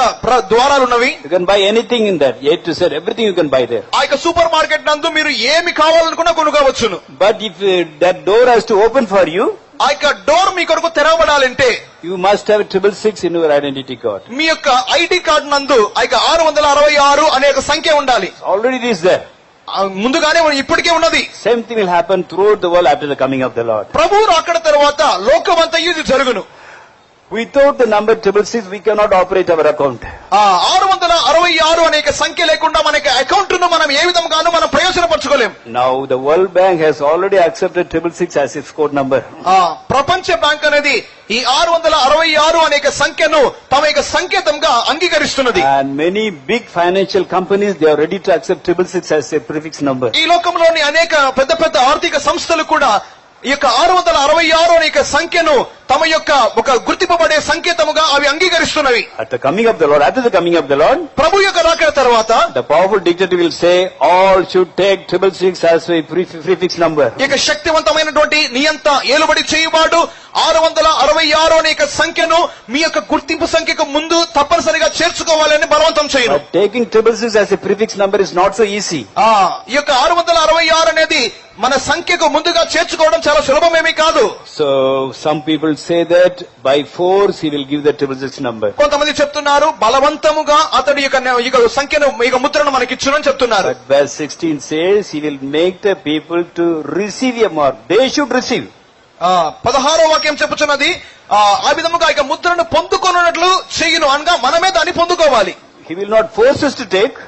ద్వారాలు ఉన్నవి. You can buy anything in that. A to Z, everything you can buy there. ఆ యొక్క సూపర్ మార్కెట్ నందు మీరు ఏమి కావాలనుకున్నా కొనుక్కోవచ్చును. But if that door has to open for you, ఆ యొక్క డోర్ మీ కొరకు తెరవబడాలంటే you must have 666 in your identity card. మీ యొక్క ఐడి కార్డు నందు ఆ యొక్క 666 అనే ఒక సంఖ్య ఉండాలి. Already it is there. ముందుగానే ఇప్పటికే ఉన్నది. Same thing will happen throughout the world after the coming of the Lord. ప్రభువు రాకడ తర్వాత లోకమంతయు ఇది జరుగును. Without the number 666, we cannot operate our account. 666 అనే సంఖ్య లేకుండా మన అకౌంట్ ను మనం ఏ విధంగానూ మనం ప్రయోజనపరచుకోలేం. Now the World Bank has already accepted 666 as its code number. ప్రపంచ బ్యాంక్ అనేది ఈ 666 అనే సంఖ్యను తమ యొక్క సంకేతంగా అంగీకరిస్తున్నది. And many big financial companies, they are ready to accept 666 as a prefix number. ఈ లోకంలోని అనేక పెద్ద పెద్ద ఆర్థిక సంస్థలు కూడా ఈ యొక్క 666 అనే సంఖ్యను తమ యొక్క ఒక గుర్తింపబడే సంకేతముగా అవి అంగీకరిస్తున్నవి. At the coming of the Lord, after the coming of the Lord, ప్రభు యొక్క రాకడ తర్వాత the powerful dictator will say, all should take 666 as a prefix number. ఇక శక్తివంతమైనటువంటి నియంత ఏలుబడి చేయువాడు 666 అనే సంఖ్యను మీ యొక్క గుర్తింపు సంఖ్యకు ముందు తప్పనిసరిగా చేర్చుకోవాలని బలవంతం చేయను. But taking 666 as a prefix number is not so easy. ఈ యొక్క 666 అనేది మన సంఖ్యకు ముందుగా చేర్చుకోవడం చాలా సులభమేమీ కాదు. So some people say that by force he will give the 666 number. కొంతమంది చెప్తున్నారు బలవంతముగా అతడి యొక్క సంఖ్యను ఇక ముద్రను మనకిచ్చునని చెప్తున్నారు. But verse 16 says he will make the people to receive a mark. They should receive. 16వ వాక్యం చెప్పుచున్నది ఆ విధముగా ఇక ముద్రను పొందుకొనున్నట్లు చేయును అనగా మనమే దాన్ని పొందుకోవాలి. He will not force us to take.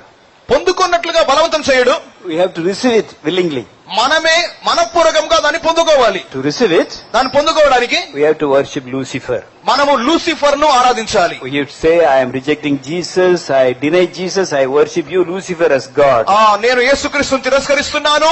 పొందుకున్నట్లుగా బలవంతం చేయడు. We have to receive it willingly. మనమే మనపూర్వకంగా దాన్ని పొందుకోవాలి. To receive it, దాన్ని పొందుకోవడానికి we have to worship Lucifer. మనము లూసిఫర్ ను ఆరాధించాలి. We have to say, I am rejecting Jesus, I deny Jesus, I worship you, Lucifer, as God. నేను యేసుక్రీస్తును తిరస్కరిస్తున్నాను,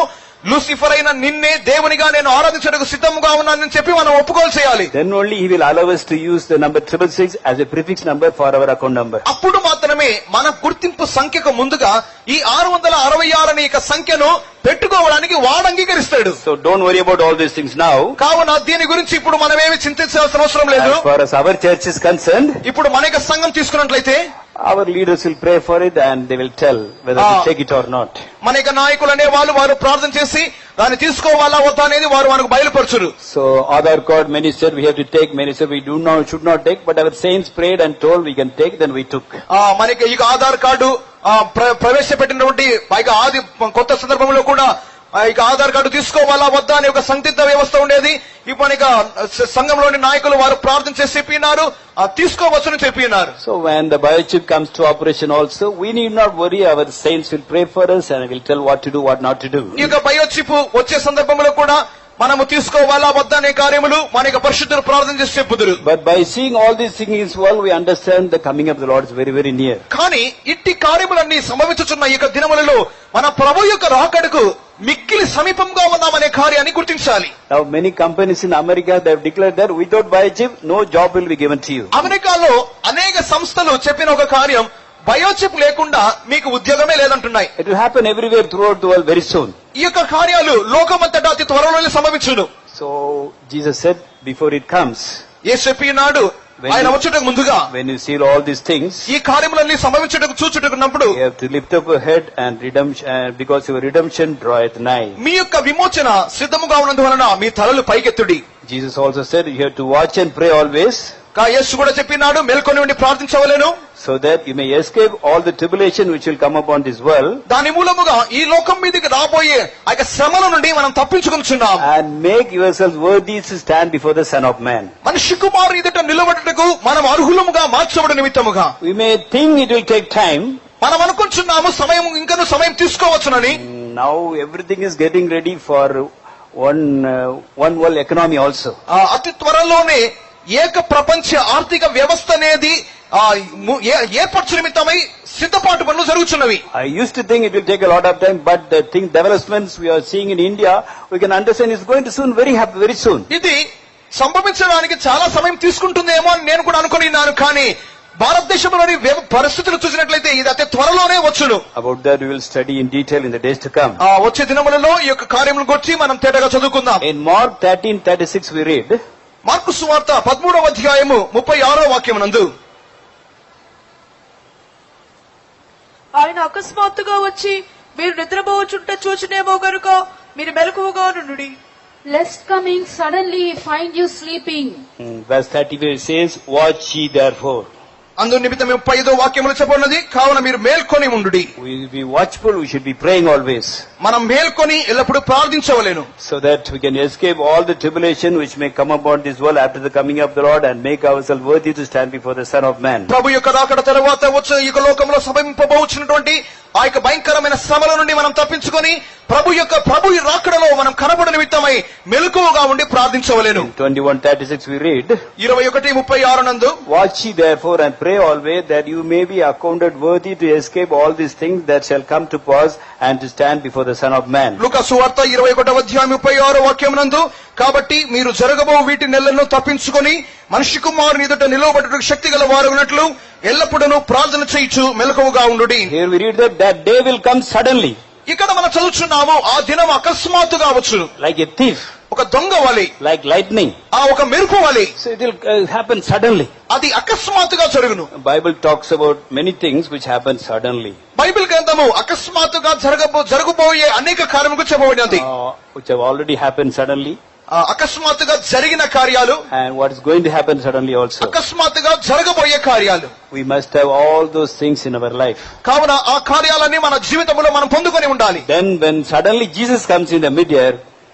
లూసిఫర్ అయిన నిన్నే దేవునిగా నేను ఆరాధించడానికి సిద్ధంగా ఉన్నానని చెప్పి మనం ఒప్పుకోలు చేయాలి. Then only he will allow us to use the number 666 as a prefix number for our account number. అప్పుడు మాత్రమే మన గుర్తింపు సంఖ్యకు ముందుగా ఈ 666 అనే సంఖ్యను పెట్టుకోవడానికి వాడు అంగీకరిస్తాడు. So don't worry about all these things now. కావున దీని గురించి ఇప్పుడు మనమేమి చింతించాల్సిన అవసరం లేదు. As far as our church is concerned, ఇప్పుడు మన యొక్క సంఘం తీసుకున్నట్లయితే our leaders will pray for it and they will tell whether to take it or not. మన యొక్క నాయకులు అనే వారు ప్రార్థన చేసి దాన్ని తీసుకోవాలా వద్దా అనేది వారు మనకు బయలుపరచురు. So Aadhaar card, many said we have to take, many said we should not take, but our saints prayed and told we can take, then we took. మనకి ఈ ఆధార్ కార్డు ప్రవేశపెట్టినటువంటి ఆది కొత్త సందర్భంలో కూడా ఇక ఆధార్ కార్డు తీసుకోవాలా వద్దా అనే ఒక సందిగ్ధ వ్యవస్థ ఉండేది. ఇప్పుడు ఇక సంఘంలోని నాయకులు వారు ప్రార్థన చేసి చెప్పినారు, తీసుకోవచ్చని చెప్పినారు. So when the biochip comes to operation also, we need not worry, our saints will pray for us and will tell what to do, what not to do. ఈ యొక్క బయోచిప్ వచ్చే సందర్భంలో కూడా మనము తీసుకోవాలా వద్దా అనే కార్యములు మన యొక్క పరిశుద్ధులు ప్రార్థన చేసి చెప్పుదురు. But by seeing all these things in this world, we understand the coming of the Lord is very, very near. కానీ ఇట్టి కార్యములన్నీ సంభవించుచున్న ఈ యొక్క దినములలో మన ప్రభు యొక్క రాకడకు మిక్కిలి సమీపంగా ఉన్నామనే కార్యాన్ని గుర్తించాలి. Now many companies in America, they have declared that without biochip, no job will be given to you. అమెరికాలో అనేక సంస్థలు చెప్పిన ఒక కార్యం, బయోచిప్ లేకుండా మీకు ఉద్యోగమే లేదంటున్నాయి. It will happen everywhere throughout the world very soon. ఈ యొక్క కార్యాలు లోకమంతటా అతి త్వరలోనే సంభవించును. So Jesus said before it comes, యేసు చెప్పినాడు ఆయన వచ్చుటకు ముందుగా, when you see all these things, ఈ కార్యములన్నీ సంభవించుటకు చూచుటకున్నప్పుడు you have to lift up your head and redemption, because your redemption draweth nigh. మీ యొక్క విమోచన సిద్ధముగా ఉన్నందువలన మీ తలలు పైకెత్తుడి. Jesus also said you have to watch and pray always. యేసు కూడా చెప్పినాడు, మేల్కొని ఉండి ప్రార్థించవలెను, so that you may escape all the tribulation which will come upon this world, దాని మూలముగా ఈ లోకం మీదకి రాబోయే ఆ యొక్క శ్రమల నుండి మనం తప్పించుకొనుచున్నాం. and make yourselves worthy to stand before the Son of Man. మనిషి కుమారుని ఎదుట నిలబడుటకు మనం అర్హులముగా మార్చబడి నిమిత్తముగా. We may think it will take time. మనం అనుకుంటున్నాము ఇంకను సమయం తీసుకోవచ్చునని. Now everything is getting ready for one world economy also. అతి త్వరలోనే ఏక ప్రపంచ ఆర్థిక వ్యవస్థ అనేది ఏర్పరచు నిమిత్తమై సిద్ధపాటు పనులు జరుగుతున్నవి. I used to think it will take a lot of time, but the developments we are seeing in India, we can understand is going to very soon. ఇది సంభవించడానికి చాలా సమయం తీసుకుంటుందేమో అని నేను కూడా అనుకున్నాను. కానీ భారతదేశంలోని పరిస్థితులు చూసినట్లయితే ఇది అతి త్వరలోనే వచ్చును. About that we will study in detail in the days to come. వచ్చే దినములలో ఈ యొక్క కార్యములను గురించి మనం తేటగా చదువుకుందాం. In Mark 13:36 we read, mark సువార్త 13వ అధ్యాయము 36వ వాక్యమునందు, ఆయన అకస్మాత్తుగా వచ్చి మీరు నిద్రపోవచుంట చూచినేమో గనుక మీరు మెలకువగా నుండుడి. Lest coming suddenly find you sleeping. verse 35 says, watch ye therefore. అందు నిమిత్తం 35వ వాక్యములు చెప్పనున్నది, కావున మీరు మేల్కొని ఉండుడి. We will be watchful, we should be praying always, మనం మేల్కొని ఎల్లప్పుడూ ప్రార్థించవలెను, so that we can escape all the tribulation which may come upon this world after the coming of the Lord, and make ourselves worthy to stand before the Son of Man. ప్రభు యొక్క రాకడ తరువాత వచ్చే ఈ లోకంలో సంభవింపబోచున్నటువంటి ఆ యొక్క భయంకరమైన శ్రమల నుండి మనం తప్పించుకొని ప్రభు రాకడలో మనం కనబడ నిమిత్తమై మెలకువగా ఉండి ప్రార్థించవలెను. 21:36 we read, 21:36 నందు, watch ye therefore and pray always, that you may be accounted worthy to escape all these things that shall come to pass, and to stand before the Son of Man. లూకా సువార్త 21వ అధ్యాయం 36వ వాక్యం నందు, కాబట్టి మీరు జరగబో వీటి నెలలను తప్పించుకొని మనిషి కుమారుని ఎదుట నిలవబడుటకు శక్తి గల వారగునట్లు ఎల్లప్పుడూ ప్రార్థన చేయుచు మెలకువగా ఉండుడి. Here we read that day will come suddenly, ఇక్కడ మనం చదువుచున్నాము, ఆ దినం అకస్మాత్తుగా వచ్చును, like a thief, ఒక దొంగ వలె, like lightning. ఒక మెరుపు వలె. So it will happen suddenly. అది అకస్మాత్తుగా జరుగును. Bible talks about many things which happen suddenly, Bible గ్రంథము అకస్మాత్తుగా జరగబోయే అనేక కార్యములు చెప్పబడినది. which have already happened suddenly, అకస్మాత్తుగా జరిగిన కార్యాలు, and what is going to happen suddenly also. అకస్మాత్తుగా జరగబోయే కార్యాలు. We must have all those things in our life. కావున ఆ కార్యాలన్నీ మన జీవితంలో మనం పొందుకొని ఉండాలి. Then when suddenly Jesus comes in the mid-air,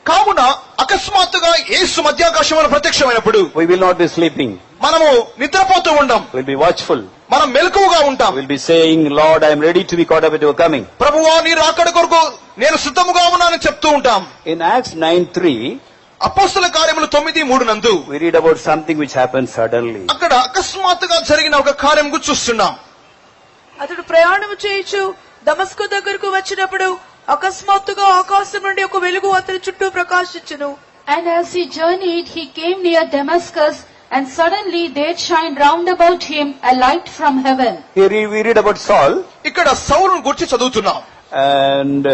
కావున అకస్మాత్తుగా యేసు మధ్యాకాశంలో ప్రత్యక్షమైనప్పుడు we will not be sleeping, మనము నిద్రపోతూ ఉండం, we will be watchful, మనం మెలకువగా ఉంటాం. we will be saying, Lord, I am ready to be caught up at your coming. ప్రభువా నీ రాకడ కొరకు నేను సిద్ధముగా ఉన్నానని చెప్తూ ఉంటాం. In Acts 9:3 అపోస్తల కార్యములు 9:3 నందు we read about something which happened suddenly. అక్కడ అకస్మాత్తుగా జరిగిన ఒక కార్యం గురించి చూస్తున్నాం. అతడు ప్రయాణం చేయుచు దమస్కు దగ్గరకు వచ్చినప్పుడు అకస్మాత్తుగా ఆకాశం నుండి ఒక వెలుగు అతని చుట్టూ ప్రకాశించును. And as he journeyed, he came near Damascus, and suddenly there shined round about him a light from heaven. Here we read about Saul, ఇక్కడ సౌలును గురించి చదువుతున్నాం. and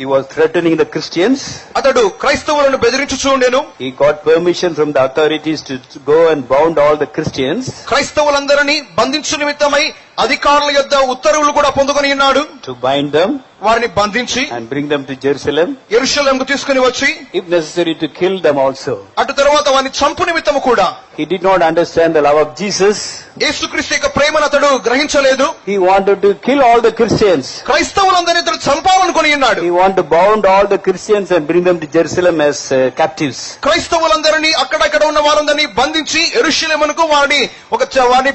he was threatening the Christians. అతడు క్రైస్తవులను బెదిరించుచూ ఉండెను. He got permission from the authorities to go and bound all the Christians, క్రైస్తవులందరినీ బంధించు నిమిత్తమై అధికారుల యొద్ద ఉత్తర్వులు కూడా పొందుకొని ఉన్నాడు. to bind them వారిని బంధించి and bring them to Jerusalem, యెరూషలేముకు తీసుకుని వచ్చి if necessary to kill them also. అటు తరువాత వారిని చంపు నిమిత్తము కూడా. He did not understand the love of Jesus. యేసుక్రీస్తు యొక్క ప్రేమను అతడు గ్రహించలేదు. He wanted to kill all the Christians. క్రైస్తవులందరినీ ఇతడు చంపాలనుకొని ఉన్నాడు. He wanted to bound all the Christians and bring them to Jerusalem as captives. క్రైస్తవులందరినీ అక్కడక్కడ ఉన్న వారందరినీ బంధించి యెరూషలేమునకు వారిని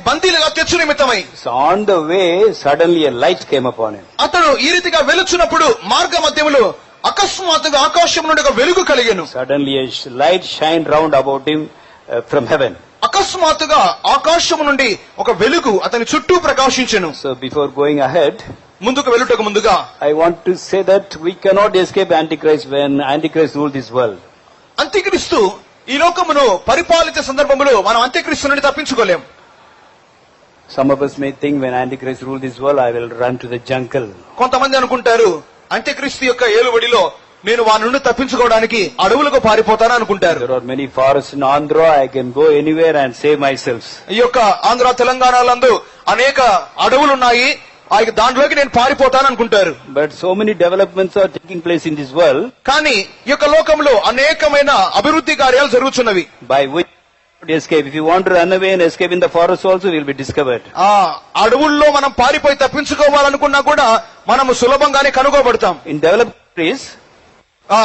బందీలుగా తెచ్చు నిమిత్తమై. So on the way, suddenly a light came upon him. అతడు ఈ రీతిగా వెలుచున్నప్పుడు మార్గ మధ్యములో అకస్మాత్తుగా ఆకాశం నుండి ఒక వెలుగు కలిగెను. Suddenly a light shined round about him from heaven. అకస్మాత్తుగా ఆకాశము నుండి ఒక వెలుగు అతని చుట్టూ ప్రకాశించెను. So before going ahead, ముందుకు వెలుటకు ముందుగా I want to say that we cannot escape Antichrist when Antichrist rules this world. అంత్యక్రీస్తు ఈ లోకమును పరిపాలించే సందర్భంలో మనం అంత్యక్రీస్తు నుండి తప్పించుకోలేం. Some of us may think when Antichrist rules this world, I will run to the jungle. కొంతమంది అనుకుంటారు అంత్యక్రీస్తు యొక్క ఏలుబడిలో నేను వారి నుండి తప్పించుకోవడానికి అడవులకు పారిపోతాను అనుకుంటారు. There are many forests in Andhra, I can go anywhere and save myself. ఈ యొక్క ఆంధ్ర తెలంగాణలందు అనేక అడవులు ఉన్నాయి, దాంట్లోకి నేను పారిపోతాను అనుకుంటారు. But so many developments are taking place in this world, కానీ ఈ యొక్క లోకంలో అనేకమైన అభివృద్ధి కార్యాలు జరుగుతున్నవి, by which escape. If you want to run away and escape in the forest also, you will be discovered. అడవుల్లో మనం పారిపోయి తప్పించుకోవాలనుకున్నా కూడా మనము సులభంగానే కనుగోబడతాం. In developed countries,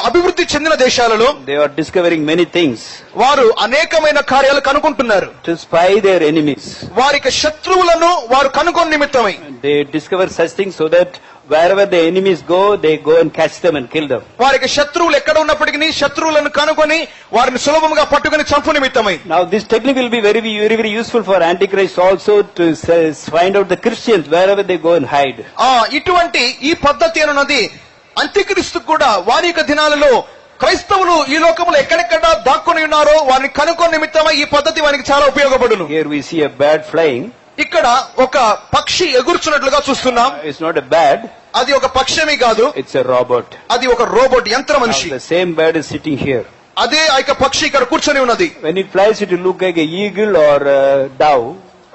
అభివృద్ధి చెందిన దేశాలలో they are discovering many things వారు అనేకమైన కార్యాలు కనుక్కుంటున్నారు. to spy their enemies. వారికి శత్రువులను వారు కనుగొని నిమిత్తమై They discover such things so that wherever the enemies go, they go and catch them and kill them. వారికి శత్రువులు ఎక్కడ ఉన్నప్పటికీ శత్రువులను కనుగొని వారిని సులభంగా పట్టుకుని చంపు నిమిత్తమై. Now this technique will be very, very, very useful for Antichrist also to find out the Christians wherever they go and hide. ఇటువంటి ఈ పద్ధతి అన్నది అంత్యక్రీస్తు కూడా వారి యొక్క దినాలలో క్రైస్తవులు ఈ లోకంలో ఎక్కడెక్కడ దాక్కుని ఉన్నారో వారిని కనుగొని నిమిత్తమై ఈ పద్ధతి వారికి చాలా ఉపయోగపడును. Here we see a bird flying. ఇక్కడ ఒక పక్షి ఎగురుచున్నట్లుగా చూస్తున్నాం. It's not a bird. అది ఒక పక్షమి కాదు, It's a robot. అది ఒక రోబోట్ యంత్ర మనిషి. Now, the same bird is sitting here. అదే ఆ యొక్క పక్షి ఇక్కడ కూర్చొని ఉన్నది. When it flies, it will look like a eagle or a dove.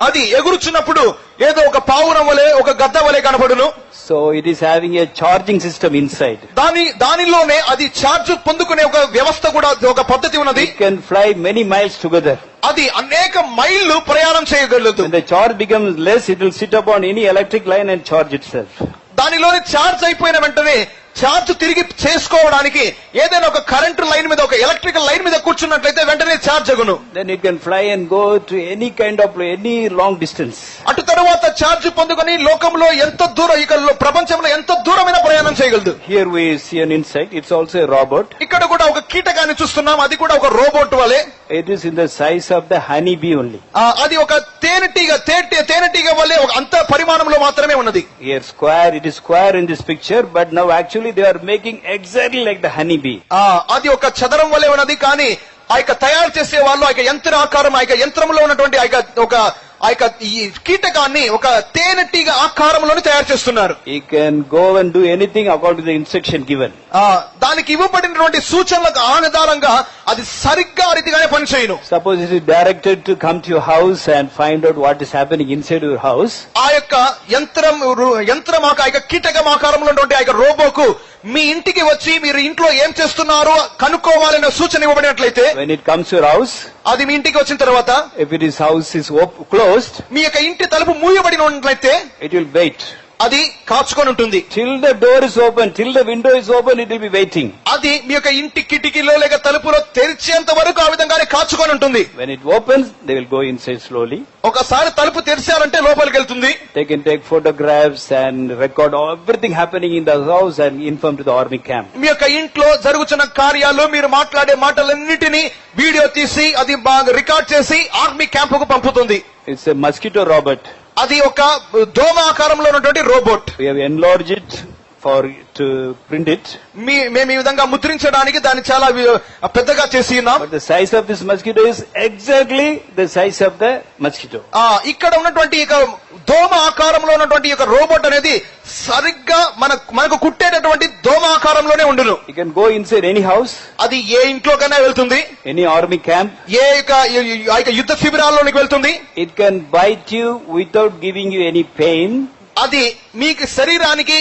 అది ఎగురుచున్నప్పుడు ఏదో ఒక పావురం వలె ఒక గద్ద వలె కనపడును. So it is having a charging system inside. దానిలోనే అది ఛార్జ్ పొందుకునే ఒక వ్యవస్థ కూడా ఒక పద్ధతి ఉన్నది. It can fly many miles together. అది అనేక మైళ్ళు ప్రయాణం చేయగలదు. When the charge becomes less, it will sit upon any electric line and charge itself. దానిలోని ఛార్జ్ అయిపోయిన వెంటనే ఛార్జ్ తిరిగి చేసుకోవడానికి ఏదైనా ఒక కరెంటు లైన్ మీద ఒక ఎలక్ట్రికల్ లైన్ మీద కూర్చున్నట్లయితే వెంటనే ఛార్జ్ అగును. Then it can fly and go to any long distance. అటు తరువాత ఛార్జ్ పొందుకొని లోకంలో ఎంత దూరం ఇక ప్రపంచంలో ఎంత దూరమైన ప్రయాణం చేయగలదు. Here we see an insect. It's also a robot. ఇక్కడ కూడా ఒక కీటకాన్ని చూస్తున్నాం, అది కూడా ఒక రోబోట్ వలె. It is in the size of the honeybee only. అది ఒక తేనెటీగ వలె ఒక అంత పరిమాణంలో మాత్రమే ఉన్నది. Here it is square in this picture, but now actually they are making exactly like the honeybee. అది ఒక చదరం వలె ఉన్నది, కానీ ఆ యొక్క తయారు చేసే వాళ్ళు ఆ యొక్క యంత్ర ఆకారం, ఆ యొక్క యంత్రంలో ఉన్నటువంటి ఆ యొక్క ఈ కీటకాన్ని ఒక తేనెటీగ ఆకారంలోనే తయారు చేస్తున్నారు. He can go and do anything according to the instruction given. దానికి ఇవ్వబడినటువంటి సూచనలకు ఆధారంగా అది సరిగ్గా రీతిగానే పనిచేయను. Suppose it is directed to come to your house and find out what is happening inside your house. ఆ యొక్క యంత్రం ఆ యొక్క కీటకం ఆకారంలో ఉన్నటువంటి ఆ యొక్క రోబోకు మీ ఇంటికి వచ్చి మీరు ఇంట్లో ఏం చేస్తున్నారో కనుక్కోవాలనే సూచన ఇవ్వబడినట్లయితే, when it comes to your house, అది మీ ఇంటికి వచ్చిన తర్వాత if it is house is closed, మీ యొక్క ఇంటి తలుపు మూయబడినట్లయితే it will wait. అది కాచుకొని ఉంటుంది. Till the door is open, till the window is open, it will be waiting. అది మీ యొక్క ఇంటి కిటికీలో లేక తలుపులో తెరిచేంత వరకు ఆ విధంగానే కాచుకొని ఉంటుంది. When it opens, they will go inside slowly. ఒకసారి తలుపు తెరిచారంటే లోపలికి వెళ్తుంది. They can take photographs and record everything happening in the house and inform to the army camp. మీ యొక్క ఇంట్లో జరుగుతున్న కార్యాలు, మీరు మాట్లాడే మాటలన్నిటినీ వీడియో తీసి అది బాగా రికార్డ్ చేసి ఆర్మీ క్యాంపుకు పంపుతుంది. It's a mosquito robot. అది ఒక దోమ ఆకారంలో ఉన్నటువంటి robot. We have enlarged it to print it. మేము ఈ విధంగా ముద్రించడానికి దాన్ని చాలా పెద్దగా చేసి ఉన్నాం. But the size of this mosquito is exactly the size of the mosquito. ఇక్కడ ఉన్నటువంటి ఇక దోమ ఆకారంలో ఉన్నటువంటి ఒక రోబోట్ అనేది సరిగ్గా మనకు కుట్టేటటువంటి దోమ ఆకారంలోనే ఉండును. You can go inside any house. అది ఏ ఇంట్లోకైనా వెళ్తుంది. Any army camp. ఏ యుద్ధ శిబిరాల్లోనికి వెళ్తుంది. It can bite you without giving you any pain. అది మీకు శరీరానికి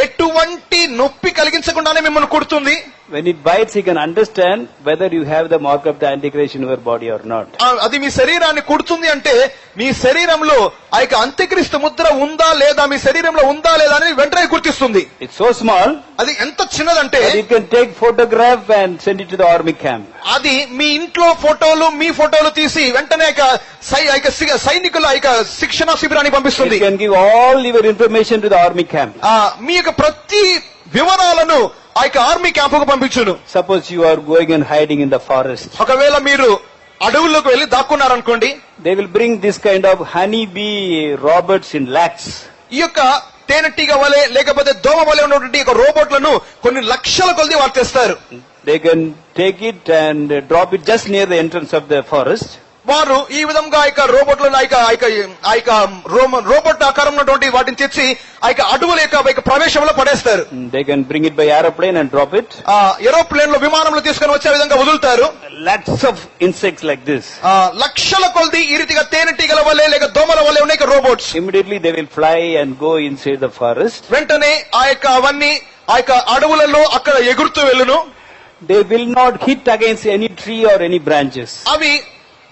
ఎటువంటి నొప్పి కలిగించకుండానే మిమ్మల్ని కుడుతుంది. When it bites, you can understand whether you have the mark of the Antichrist in your body or not. అది మీ శరీరాన్ని కుడుతుంది అంటే మీ శరీరంలో ఆ యొక్క అంత్యక్రీస్తు ముద్ర ఉందా లేదా, మీ శరీరంలో ఉందా లేదా అని వెంటనే గుర్తిస్తుంది. It's so small. అది ఎంత చిన్నదంటే you can take photograph and send it to the army camp. అది మీ ఇంట్లో మీ ఫోటోలు తీసి వెంటనే సైనికుల శిక్షణ శిబిరానికి పంపిస్తుంది. You can give all your information to the army camp. మీ యొక్క ప్రతి వివరాలను ఆ యొక్క army క్యాంపుకు పంపించును. Suppose you are going and hiding in the forest. ఒకవేళ మీరు అడవుల్లోకి వెళ్లి దాక్కున్నారనుకోండి, they will bring this kind of honeybee robots in lakhs. ఈ యొక్క తేనెటీగ వలె లేకపోతే దోమ వలె ఉన్నటువంటి ఒక రోబోట్లను కొన్ని లక్షల కొలది వారు తెస్తారు. They can take it and drop it just near the entrance of the forest. వారు ఈ విధంగా రోబోట్లను రోబోట్ ఆకారం ఉన్నటువంటి వాటిని తెచ్చి అడవుల యొక్క ప్రవేశంలో పడేస్తారు. They can bring it by aeroplane and drop it. Aeroplane లో విమానంలో తీసుకొని వచ్చే విధంగా వదులుతారు. Lakhs of insects like this. లక్షల కొలది ఈ రీతిగా తేనెటీగల వలె లేక దోమల వలె ఉన్నాయి robots. Immediately they will fly and go inside the forest. వెంటనే అవన్నీ అడవులలో అక్కడ ఎగురుతూ వెళ్ళును. They will not hit against any tree or any branches. అవి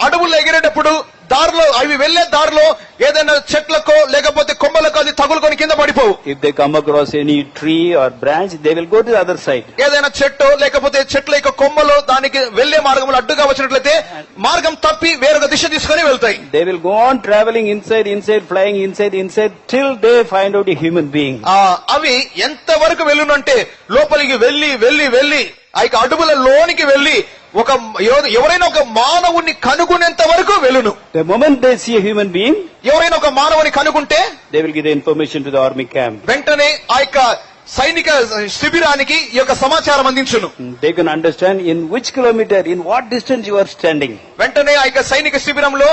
అడవుల్లో ఎగిరేటప్పుడు దారిలో అవి వెళ్లే దారిలో ఏదైనా చెట్లకో లేకపోతే కొమ్మలకో అది తగులుకొని కింద పడిపోవు. If they come across any tree or branch, they will go to the other side. ఏదైనా చెట్టు లేకపోతే చెట్ల యొక్క కొమ్మలు దానికి వెళ్లే మార్గంలో అడ్డుగా వచ్చినట్లయితే మార్గం తప్పి వేరొక దిశ తీసుకొని వెళ్తాయి. They will go on traveling inside, flying inside till they find out a human being. అవి ఎంత వరకు వెళ్ళునంటే లోపలికి వెళ్లి ఆ యొక్క అడవుల లోనికి వెళ్లి ఎవరైనా ఒక మానవుని కనుగొనేంత వరకు వెలును. The moment they see a human being, ఎవరైనా ఒక మానవుని కనుగొంటే they will give the information to the army camp. వెంటనే ఆ యొక్క సైనిక శిబిరానికి ఈ యొక్క సమాచారం అందించును. They can understand in which kilometer, in what distance you are standing. వెంటనే ఆ యొక్క సైనిక శిబిరంలో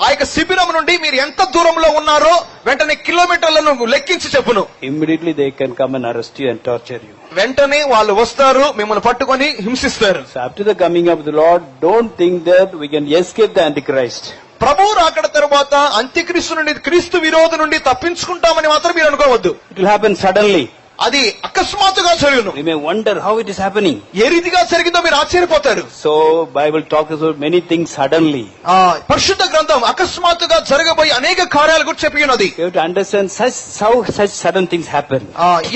ఆ యొక్క శిబిరం నుండి మీరు ఎంత దూరంలో ఉన్నారో వెంటనే కిలోమీటర్లను లెక్కించి చెప్పును. Immediately they can come and arrest you and torture you. వెంటనే వాళ్ళు వస్తారు, మిమ్మల్ని పట్టుకొని హింసిస్తారు. So after the coming of the Lord, don't think that we can escape the Antichrist. ప్రభు రాకడ తరువాత అంత్యక్రీస్తు నుండి క్రీస్తు విరోధి నుండి తప్పించుకుంటామని మాత్రం మీరు అనుకోవద్దు. It will happen suddenly. అది అకస్మాత్తుగా జరుగును. You may wonder how it is happening. ఏ రీతిగా జరిగిందో మీరు ఆశ్చర్యపోతారు. So Bible talks about many things suddenly. పరిశుద్ధ గ్రంథం అకస్మాత్తుగా జరగబోయే అనేక కార్యాల గురించి చెప్పి ఉన్నది. You have to understand how such sudden things happen.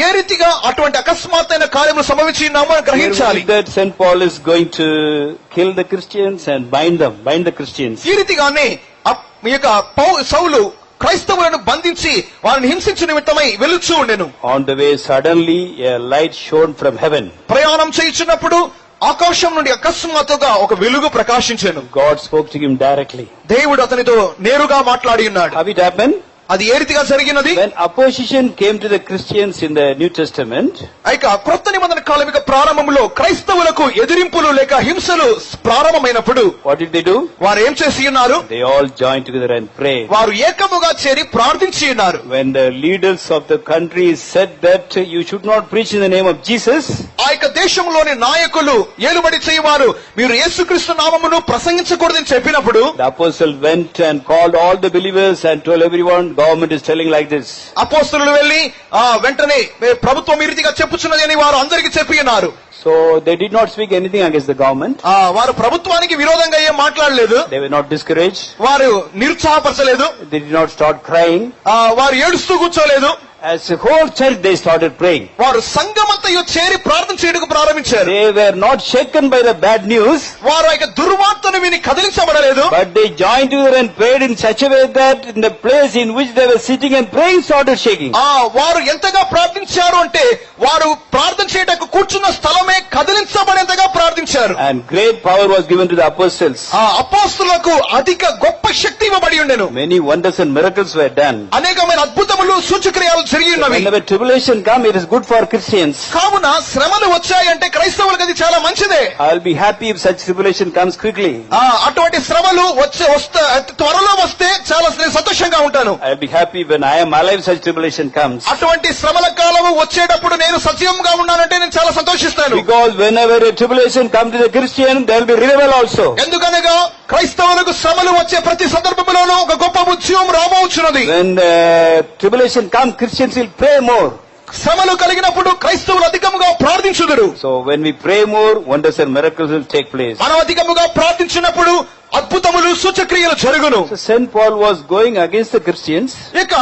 ఏ రీతిగా అటువంటి అకస్మాత్తైన కార్యములు సంభవించినామో గ్రహించాలి. That St. Paul is going to kill the Christians and bind the Christians. ఈ రీతిగానే ఈ యొక్క సౌలు క్రైస్తవులను బంధించి వారిని హింసించు నిమిత్తమై వెలుచూ ఉండెను. On the way suddenly a light shone from heaven. ప్రయాణం చేయుచున్నప్పుడు ఆకాశం నుండి అకస్మాత్తుగా ఒక వెలుగు ప్రకాశించెను. God spoke to him directly. దేవుడు అతనితో నేరుగా మాట్లాడి ఉన్నాడు. How it happened? అది ఏ రీతిగా జరిగినది? When opposition came to the Christians in the New Testament, ఇక క్రొత్త నిబంధన కాలం యొక్క ప్రారంభంలో క్రైస్తవులకు ఎదిరింపులు లేక హింసలు ప్రారంభమైనప్పుడు what did they do? వారు ఏం చేసి ఉన్నారు? They all joined together and prayed. వారు ఏకముగా చేరి ప్రార్థించి ఉన్నారు. When the leaders of the country said that you should not preach in the name of Jesus, ఆ యొక్క దేశంలోని నాయకులు ఏలుబడి చేయవారు మీరు యేసుక్రీస్తు నామమును ప్రసంగించకూడదని చెప్పినప్పుడు the apostle went and called all the believers and told everyone, government is telling like this. అపోస్తలులు వెళ్లి వెంటనే ప్రభుత్వం ఈ రీతిగా చెప్పుచున్నది అని వారు అందరికీ చెప్పి ఉన్నారు. So they did not speak anything against the government. వారు ప్రభుత్వానికి విరోధంగా ఏం మాట్లాడలేదు. They were not discouraged. వారు నిరుత్సాహపరచలేదు. They did not start crying. వారు ఏడుస్తూ కూర్చోలేదు. As a whole church they started praying. వారు సంఘమంతయు చేరి ప్రార్థన చేయడానికి ప్రారంభించారు. They were not shaken by the bad news. వారు ఆ దుర్వార్తను విని కదిలించబడలేదు. But they joined together and prayed in such a way that in the place in which they were sitting and praying started shaking. వారు ఎంతగా ప్రార్థించారు అంటే వారు ప్రార్థన చేయడానికి కూర్చున్న స్థలమే కదిలించబడేంతగా ప్రార్థించారు. And great power was given to the apostles. అపోస్తలులకు అధిక గొప్ప శక్తి ఇవ్వబడి ఉండెను. Many wonders and miracles were done. అనేకమైన అద్భుతములు సూచక్రియలు జరిగి ఉన్నవి. Whenever tribulation comes, it is good for Christians. కావున శ్రమలు వచ్చాయంటే క్రైస్తవులకు అది చాలా మంచిదే. I will be happy if such tribulation comes quickly. అటువంటి శ్రమలు త్వరలో వస్తే చాలా సంతోషంగా ఉంటాను. I will be happy when I am alive such tribulation comes. అటువంటి శ్రమల కాలము వచ్చేటప్పుడు నేను సజీవంగా ఉన్నానంటే నేను చాలా సంతోషిస్తాను. Because whenever a tribulation comes to the Christian, there will be revival also. ఎందుకనగా క్రైస్తవులకు శ్రమలు వచ్చే ప్రతి సందర్భంలోనూ ఒక గొప్ప ఉద్యమం రాబోచున్నది. When tribulation comes, Christians will pray more. శ్రమలు కలిగినప్పుడు క్రైస్తవులు అధికముగా ప్రార్థించుదురు. So when we pray more, wonders and miracles will take place. మనం అధికముగా ప్రార్థించినప్పుడు అద్భుతములు సూచక్రియలు జరుగును. So St. Paul was going against the Christians. ఇక